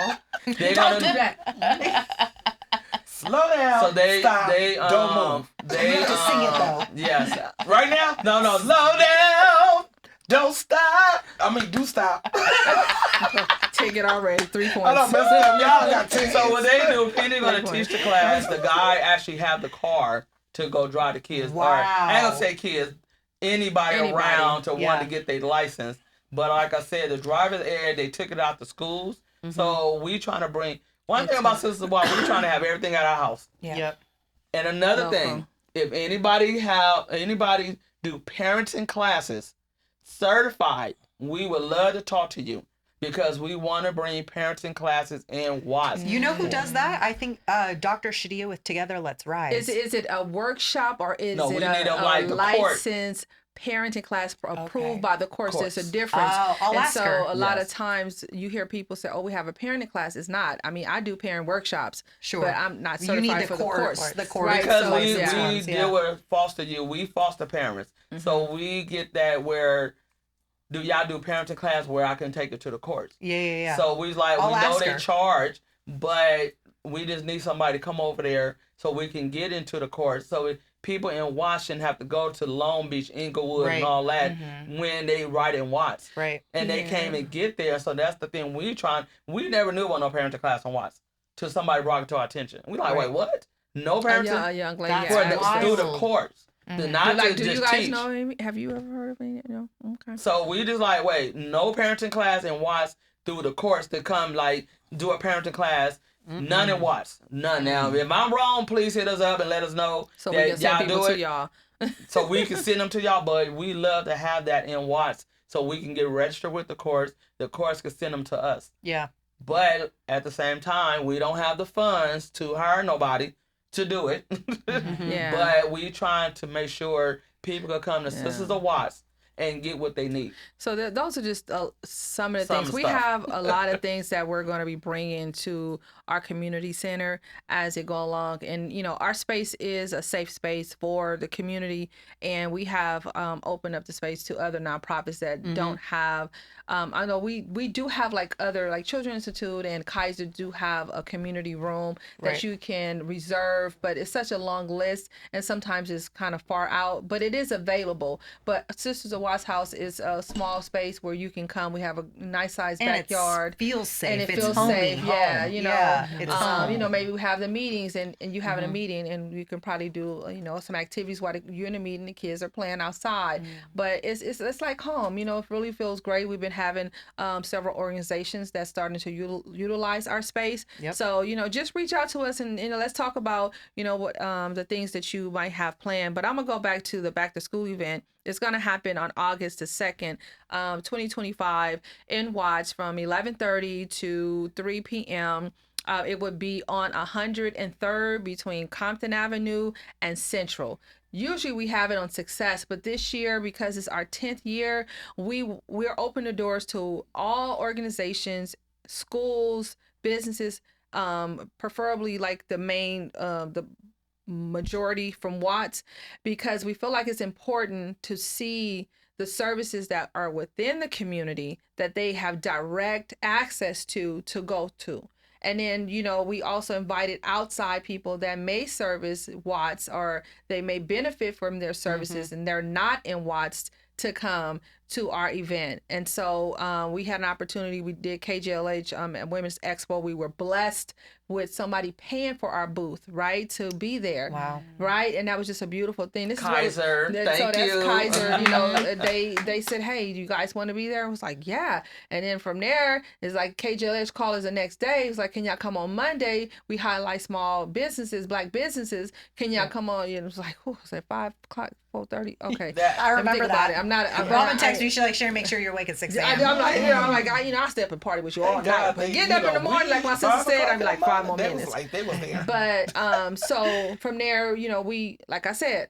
Don't do that. Slow down. So stop. Don't move. They just sing it though. Yes. Right now? No. Slow down. Don't stop. Do stop. Take it already. 3 points. I don't mess up. Y'all got 10. So what they do, Penny going to teach the class. The guy actually have the car to go drive the kids. Wow. I ain't gonna say kids. Anybody around to want to get their license. But like I said, the driver's ed, they took it out to schools. So we trying to bring one thing about Sisters of Watts, we trying to have everything at our house. Yep. And another thing, if anybody do parenting classes certified, we would love to talk to you. because we want to bring parenting classes in Watts. You know who does that? I think Dr. Shadia with Together Let's Rise. Is it a workshop or is No, it we a need like the court. licensed parenting class approved by the courts? There's a difference. I'll and ask so her. a lot of times you hear people say, oh, we have a parenting class. It's not. I mean, I do parent workshops, Sure. but I'm not certified you need the for course. the course. The course. Right, Because so, we deal with foster youth, we foster parents. So we get that where do y'all do parenting class where I can take it to the courts? Yeah. So we like, I'll we know ask they her. charge, but we just need somebody to come over there so we can get into the courts. So people in Washington have to go to Long Beach, Inglewood, and all that when they write in Watts. Right. And they can't even get there. So that's the thing we never knew about no parenting class in Watts till somebody brought it to our attention. We like, wait, what? No parenting? A young lady. That's Yeah. Through the courts. Not Like, to do just you guys teach. know him? Have you ever heard of any? No. Okay. So we just like, wait, no parenting class in Watts through the courts to come like do a parenting class. None in Watts. None. Now, if I'm wrong, please hit us up and let us know So we that can send y'all people do to it. y'all. So we can send them to y'all, but we love to have that in Watts so we can get registered with the courts. The courts can send them to us. Yeah. But at the same time, we don't have the funds to hire nobody to do it. Yeah. But we trying to make sure people can come to Sisters of Watts and get what they need. So those are just some of the Some things. We stuff. have a lot of things that we're going to be bringing to our community center as it go along. And, you know, our space is a safe space for the community. And we have opened up the space to other nonprofits that don't have, I know we do have like other, like Children's Institute and Kaiser do have a community room that you can reserve, but it's such a long list and sometimes it's kind of far out, but it is available. But Sisters of Watts House is a small space where you can come. We have a nice sized backyard. It feels safe. And it it's feels homey. safe. Yeah, you know, it's home. you know, maybe we have the meetings and you having a meeting and you can probably do, you know, some activities while you're in a meeting, the kids are playing outside. But it's like home, you know, it really feels great. We've been having several organizations that's starting to utilize our space. So, you know, just reach out to us and, you know, let's talk about, you know, what the things that you might have planned. But I'm going to go back to the back to school event. It's going to happen on August the 2nd, 2025 in Watts from 11:30 to 3 p.m. It would be on 103rd between Compton Avenue and Central. Usually we have it on Success, but this year, because it's our 10th year, we're open the doors to all organizations, schools, businesses, preferably like the main, the majority from Watts, because we feel like it's important to see the services that are within the community that they have direct access to go to. And then, you know, we also invited outside people that may service Watts or they may benefit from their services and they're not in Watts to come to our event. And so we had an opportunity. We did KJLH at Women's Expo. We were blessed with somebody paying for our booth, right, to be there. Wow. Right, and that was just a beautiful thing. This Kaiser, is really, thank so that's you. Kaiser. You know, they said, hey, do you guys want to be there? I was like, yeah. And then from there, it's like KJLH called us the next day. It's like, can y'all come on Monday? We highlight small businesses, Black businesses. Can y'all come on? And it was like, it's like 5 o'clock. 4:30. Okay, I remember that. I'm not. Robin texted me. She's like, Sherry, make sure you're awake at 6 a.m. I'm like, I stay up and party with you all night. But getting up in the morning, like my sister said, I'd be like 5 more minutes. They was there. But so from there, you know, we, like I said,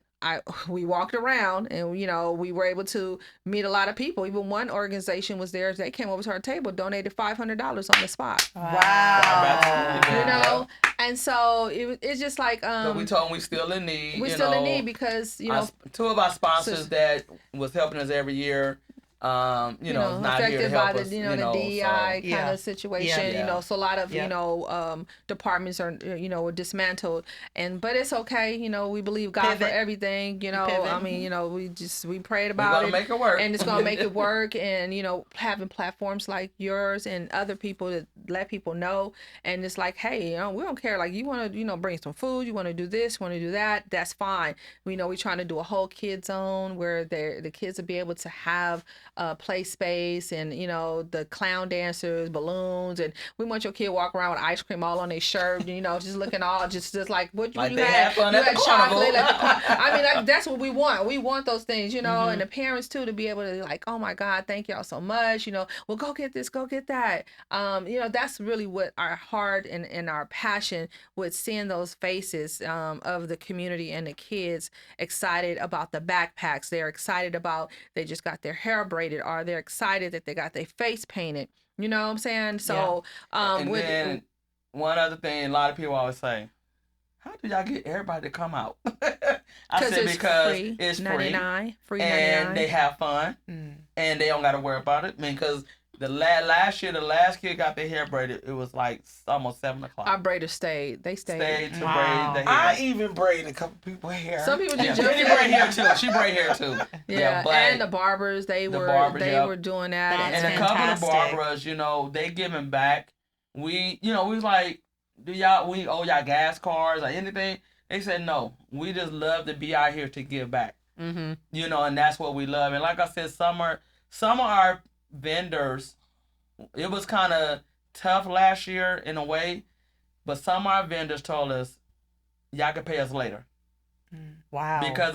we walked around and, you know, we were able to meet a lot of people. Even one organization was there. They came over to our table, donated $500 on the spot. Wow. You know, and so it's just like So we told them we still in need. we're still in need because, you know, two of our sponsors that was helping us every year. You know, is not here to affected help by us. the, the DEI so. kind of situation. Yeah. You know, so a lot of Yeah. Departments are were dismantled, but it's okay. You know, we believe God for everything. You know, Pivot. I mean, you know, we prayed We're about gonna it, make it work. and it's gonna make it work. And you know, having platforms like yours and other people let people know. And it's like, hey, we don't care. Like, you want to, bring some food, you want to do this, want to do that, that's fine. We're trying to do a whole kid zone where the kids will be able to have a play space and, the clown dancers, balloons, and we want your kid walk around with ice cream all on their shirt, just looking all just like what like you they had. have fun You at had the chocolate. carnival. That's what we want. We want those things, and the parents too, to be able to like, oh my God, thank y'all so much. Well, go get this, go get that. That's really what our heart and our passion with seeing those faces of the community and the kids excited about the backpacks. They're excited about they just got their hair braided, or they're excited that they got their face painted. You know what I'm saying? So, and then one other thing, a lot of people always say, how do y'all get everybody to come out? I said because free, it's free, and they have fun, and they don't got to worry about it. I mean, because the last year, the last kid got their hair braided. It was like almost 7 o'clock. Our braiders stayed. They stayed. Stayed to Wow. braid the hair. I even braid a couple people hair. Some people just She braid hair too. She braid hair too. Yeah, but and the barbers, they were doing that. That's and a couple of fantastic. barbers, they giving back. We was like, we owe y'all gas cards or anything? They said no. We just love to be out here to give back. Mm-hmm. And that's what we love. And like I said, some of our vendors, it was kind of tough last year in a way, but some of our vendors told us, y'all can pay us later. Wow. Because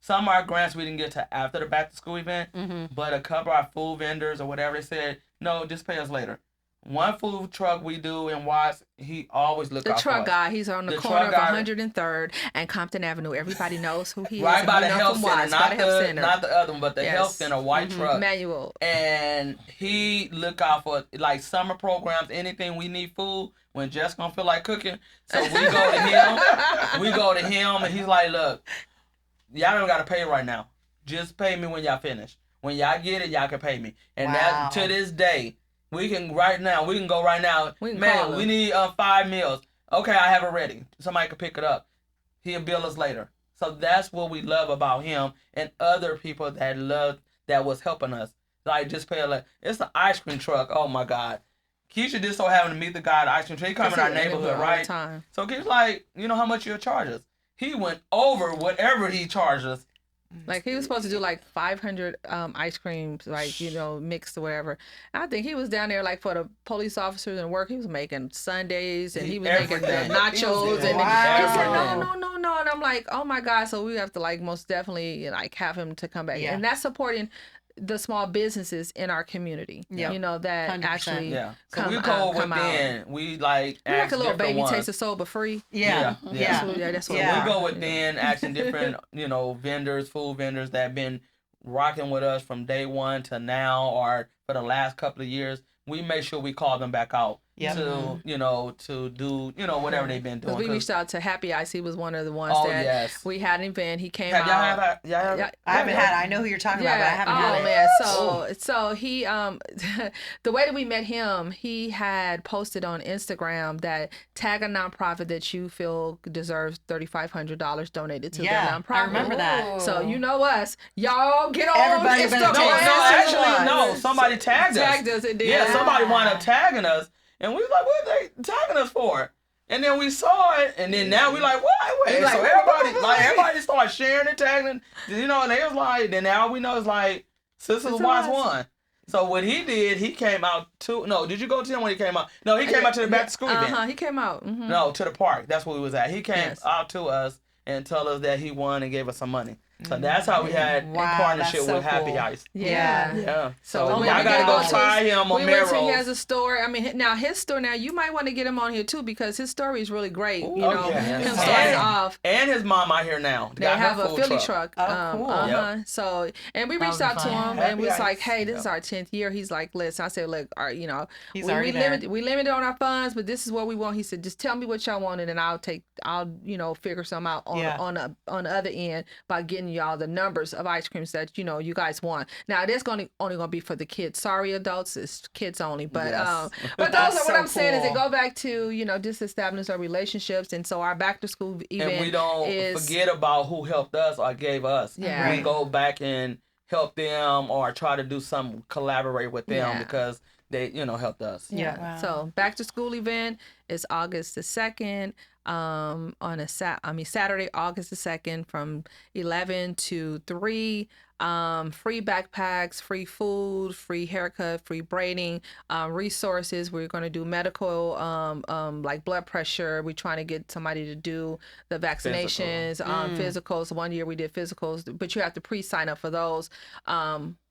some of our grants we didn't get to after the back to school event, but a couple of our food vendors or whatever, they said, no, just pay us later. One food truck we do in Watts, he always look out for us. The truck guy, he's on the corner of 103rd and Compton Avenue. Everybody knows who he is. Right by the We know health from center, Watts, by the health center. not the other one, but the Yes. health center, white truck. Manual. And he look out for like summer programs, anything we need food when Jess gonna feel like cooking. So we go to him. And he's like, look, y'all don't gotta pay right now. Just pay me when y'all finish. When y'all get it, y'all can pay me. And that to this day, we can go right now. Man, we need 5 meals. Okay, I have it ready. Somebody can pick it up. He'll bill us later. So that's what we love about him and other people that was helping us. Like just pay it's an ice cream truck. Oh my God. Keisha just so happened to meet the guy at the ice cream truck. He come in our neighborhood, right? So Keisha's like, how much you'll charge us? He went over whatever he charged us. Like he was supposed to do like 500 ice creams, like mixed or whatever. I think he was down there like for the police officers and work. He was making sundaes and he was making the nachos and he said no, and I'm like, oh my God. So we have to like most definitely like have him to come back, and that's supporting the small businesses in our community. That 100%. Actually So we go within. Out. We like like a little baby ones. taste of soul but free. Yeah. That's what we go within asking different vendors, food vendors that have been rocking with us from day one to now or for the last couple of years. We make sure we call them back out to to do whatever they've been doing. We reached out to Happy Ice. He was one of the ones we had an event. He came out. I haven't had it. I know who you're talking about, but I haven't had it. Man, so he the way that we met him, he had posted on Instagram that tag a nonprofit that you feel deserves $3,500 donated to their nonprofit. I remember that. So us, y'all get on Everybody Instagram. No, somebody tagged us. Somebody wound up tagging us. And we was like, what are they tagging us for? And then we saw it, and then now we like, wait. So everybody started sharing and tagging, and they was like, then now we know it's like, Sisters Watts won. So what he did, he came out did you go to him when he came out? No, he came out to the back to school event. He came out. Mm-hmm. No, to the park. That's where we was at. He came out to us and told us that he won and gave us some money. So that's how we had in partnership with Happy Ice. Yeah. So y'all gotta go try him on Melrose. He has a story. I mean, now his story. Now you might want to get him on here too because his story is really great. Him starting off. And his mom out here now. They have a Philly truck. Cool. So we reached out to him and we was like, hey, this is our 10th year. He's like, listen. I said, look, we limited on our funds, but this is what we want. He said, just tell me what y'all wanted and I'll figure something out on the other end by getting y'all the numbers of ice creams that you guys want. Now it is only gonna be for the kids. Sorry, adults, it's kids only. But but those are what I'm saying is it go back to just establishing our relationships, and so our back to school event. And we don't forget about who helped us or gave us. Yeah, we go back and help them or try to do something, collaborate with them because they helped us. Yeah. Wow. So back to school event is August the 2nd. On a Saturday, August the 2nd from 11 to 3. Free backpacks, free food, free haircut, free braiding, resources. We're going to do medical, like blood pressure. We're trying to get somebody to do the vaccinations, physicals. One year we did physicals, but you have to pre-sign up for those.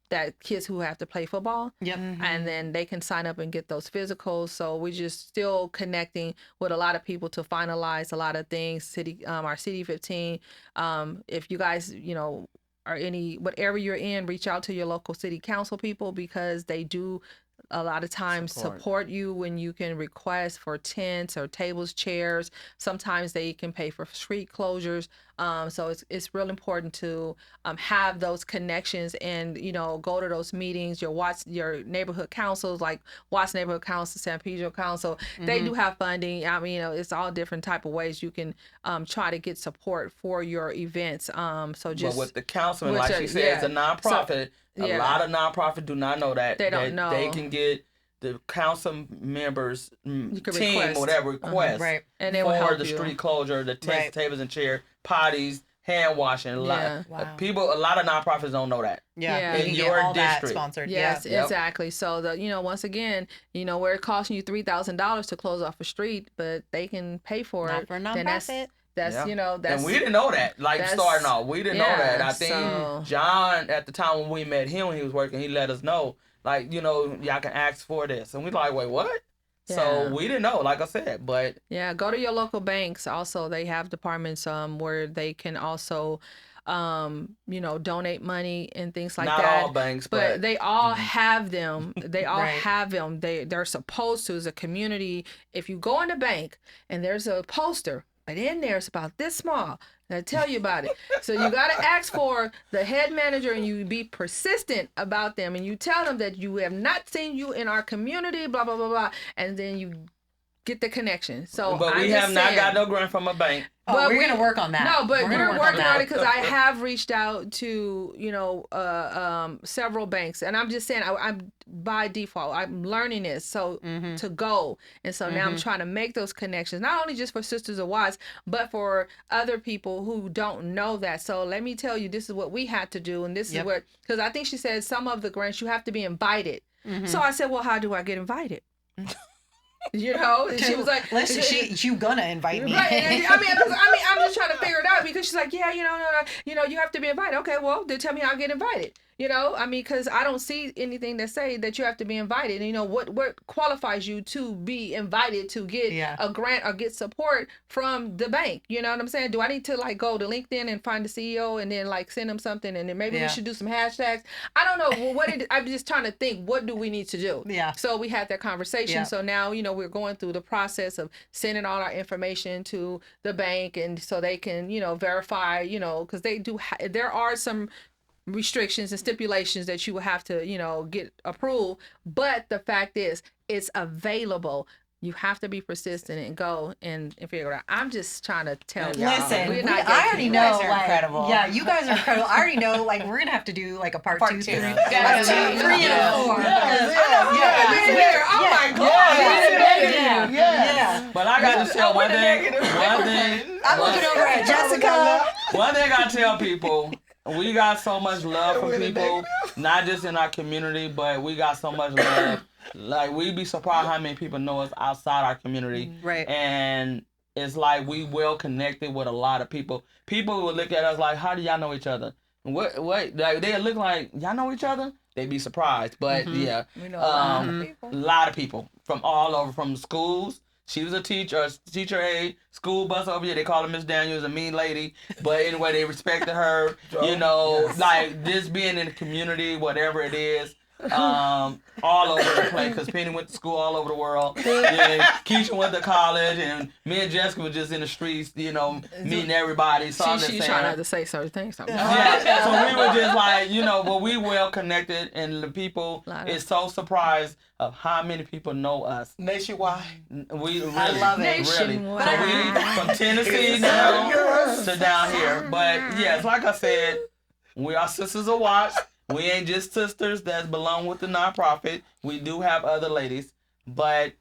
That kids who have to play football. Yep. And then they can sign up and get those physicals. So we're just still connecting with a lot of people to finalize a lot of things. Our City 15. If you guys, are whatever you're in, reach out to your local city council people, because they do a lot of times support you when you can request for tents or tables, chairs. Sometimes they can pay for street closures. So it's real important to have those connections and go to those meetings. Your neighborhood councils, like Watts Neighborhood Council, San Pedro Council, they do have funding. I mean, it's all different type of ways you can try to get support for your events. But with the councilman, like she said, it's a nonprofit. A lot of nonprofits do not know that. They don't know. They can get the council members team request. or whatever request Right. And they will for help the you. street closure, the tents, Right. tables and chairs, potties, hand washing. A lot Wow. a lot of nonprofits don't know that. Yeah. Yeah. You In can your get all that district. sponsored. Yes, Yep. exactly. So once again, where it costing you $3,000 to close off a street, but they can pay for Not it. for a then nonprofit. that's Yeah. that's And we didn't know that. Starting off, we didn't know that. I think so- John, at the time when we met him when he was working, he let us know, y'all can ask for this. And we like, wait, what? Yeah. So we didn't know, like I said, but Yeah, go to your local banks. Also, they have departments where they can also donate money and things like not that. all banks, But they all have them. They all Right. have them. They're supposed to, as a community. If you go in the bank and there's a poster, but in there it's about this small, and I tell you about it. So you got to ask for the head manager, and you be persistent about them, and you tell them that you have not seen you in our community, blah blah blah blah, and then you get the connection. So but we have not got no grant from a bank. Oh, we're gonna work on that. No, but gonna we're work working on that. it because I have reached out to several banks, and I'm just saying I'm by default I'm learning this to go, and so now I'm trying to make those connections, not only just for Sisters of Watts, but for other people who don't know that. So let me tell you, this is what we had to do, and this is what, because I think she said some of the grants you have to be invited. So I said, well, how do I get invited? And she was like, "Listen, you gonna invite me?" Right. And I'm just trying to figure it out, because she's like, yeah, no, you have to be invited. Okay, well, then tell me how I get invited. Because I don't see anything that say that you have to be invited. And what qualifies you to be invited to get a grant or get support from the bank? You know what I'm saying? Do I need to go to LinkedIn and find the CEO and then send them something, and then maybe we should do some hashtags? I don't know. Well, I'm just trying to think, what do we need to do? Yeah. So we had that conversation. Yeah. So now, we're going through the process of sending all our information to the bank, and so they can, verify, because they do, there are some restrictions and stipulations that you will have to, get approved. But the fact is, it's available. You have to be persistent and go and figure it out. I'm just trying to tell y'all. Listen, we're not I already gatekeepers. know. You guys are incredible. Yeah, you guys are incredible. I already know. We're gonna have to do a part two, 3, Definitely. 2, 3, and 4. Oh my God. Yeah. But I got to tell one thing. I'm looking over at Jessica. One thing I tell people, we got so much love from people, not just in our community, but we got so much love. We'd be surprised how many people know us outside our community. Right. And it's we well connected with a lot of people. People will look at us like, how do y'all know each other? What? They look like, y'all know each other? They'd be surprised. But yeah, We know a lot of people. a lot of people from all over, from schools. She was a teacher aide, school bus over here. They call her Miss Daniels, a mean lady. But anyway, they respected her. Just being in the community, whatever it is. All over the place, because Penny went to school all over the world. And Keisha went to college, and me and Jessica was just in the streets, meeting everybody. So I'm just She's saying. trying not to say certain things. Yeah, so we were just but we well connected, and the people is so surprised of how many people know us. Nationwide. We really, I love it. really. So Nationwide. we from Tennessee now to down here. But yes, like I said, we are Sisters of Watts. We ain't just sisters that belong with the nonprofit. We do have other ladies. But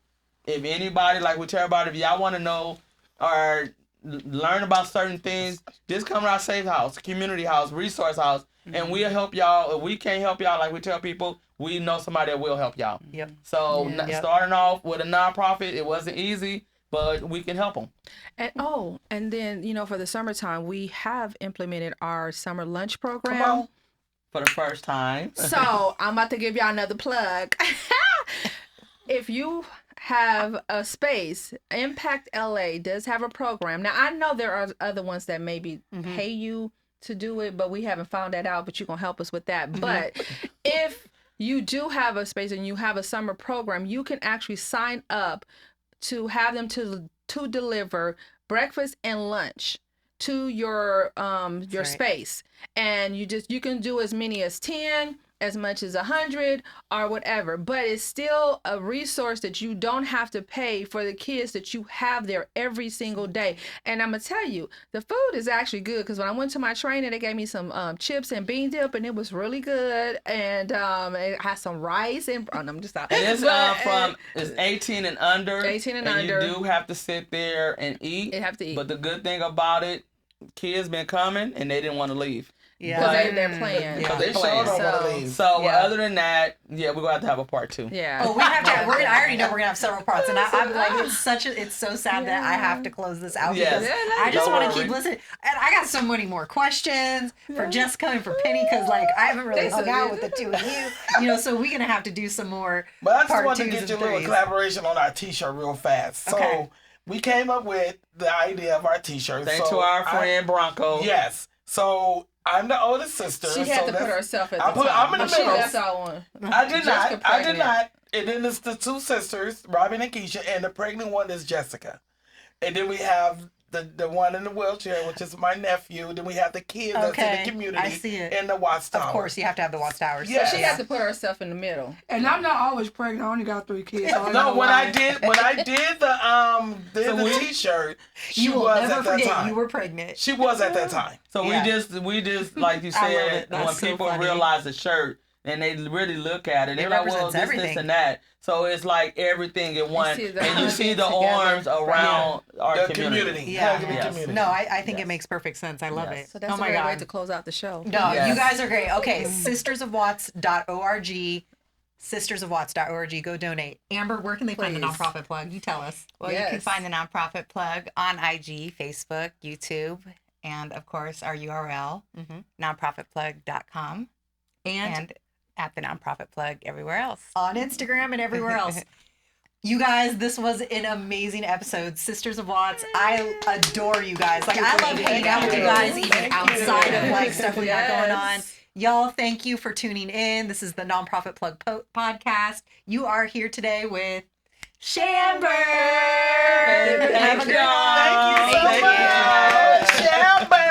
if anybody, like we tell everybody, if y'all want to know or learn about certain things, just come to our safe house, community house, resource house, and we'll help y'all. If we can't help y'all, like we tell people, we know somebody that will help y'all. Yep. So starting off with a nonprofit, it wasn't easy, but we can help them. And then, for the summertime, we have implemented our summer lunch program. Come on. For the first time. So I'm about to give y'all another plug. If you have a space, Impact LA does have a program. Now, I know there are other ones that maybe pay you to do it, but we haven't found that out, but you're going to help us with that. But if you do have a space and you have a summer program, you can actually sign up to have them to deliver breakfast and lunch to your space. And you can do as many as 10, as much as 100 or whatever, but it's still a resource that you don't have to pay for the kids that you have there every single day. And I'm gonna tell you, the food is actually good, because when I went to my training, they gave me some chips and bean dip, and it was really good. And it has some rice and I'm just out. And it's it's 18 and under. 18 and under. You do have to sit there and eat. You have to eat. But the good thing about it, kids been coming and they didn't want to leave. Yeah, because they're playing. Because they sure don't want to leave. So other than that, we're gonna have to have a part 2. Yeah. Oh, we have to. I already know we're gonna have several parts, and I'm like, it's so sad that I have to close this out because I just want to keep listening. And I got so many more questions for Jessica and for Penny, because like I haven't really hung out with the two of you, so we're gonna have to do some more. But I just part wanted to twos get you a and little threes. collaboration on our T-shirt real fast. Okay. So we came up with the idea of our T-shirt. Thanks to our friend Bronco. Yes. So I'm the oldest sister. She had to put herself at the top. I'm in the middle. That's all one. I did not. And then it's the two sisters, Robin and Keisha, and the pregnant one is Jessica. And then we have the one in the wheelchair, which is my nephew. Then we have the kids that's in the community. I see it. And the Watts Tower. Of course, you have to have the Watts Towers. Yeah. So she had to put herself in the middle. And I'm not always pregnant. I only got 3 kids. No, when I did the T-shirt, she You will was never at that forget time. you were pregnant. She was at that time. So we just like you I love said, it. That's when so people funny. realize the shirt and they really look at it, they're It like, well, represents this everything. and that. So it's like everything in one, see the and you arms see the together. arms around our The community. Yeah. Hugging the Yes. community. No, I think it makes perfect sense. I love it. So that's oh a my great God. way to close out the show. No, Yes. you guys are great. Okay, sistersofwatts.org. Sistersofwatts.org. Go donate. Amber, where can they find the Please. nonprofit plug? You tell us. Well, you can find the nonprofit plug on IG, Facebook, YouTube, and of course our URL, nonprofitplug.com, and at the nonprofit plug everywhere else. On Instagram and everywhere else. You guys, this was an amazing episode. Sisters of Watts, I adore you guys. Like, I love hanging out with you guys, even outside of like stuff we got going on. Y'all, thank you for tuning in. This is the Nonprofit Plug podcast. You are here today with Shamber. Have a good one. Thank you so much. Shamber.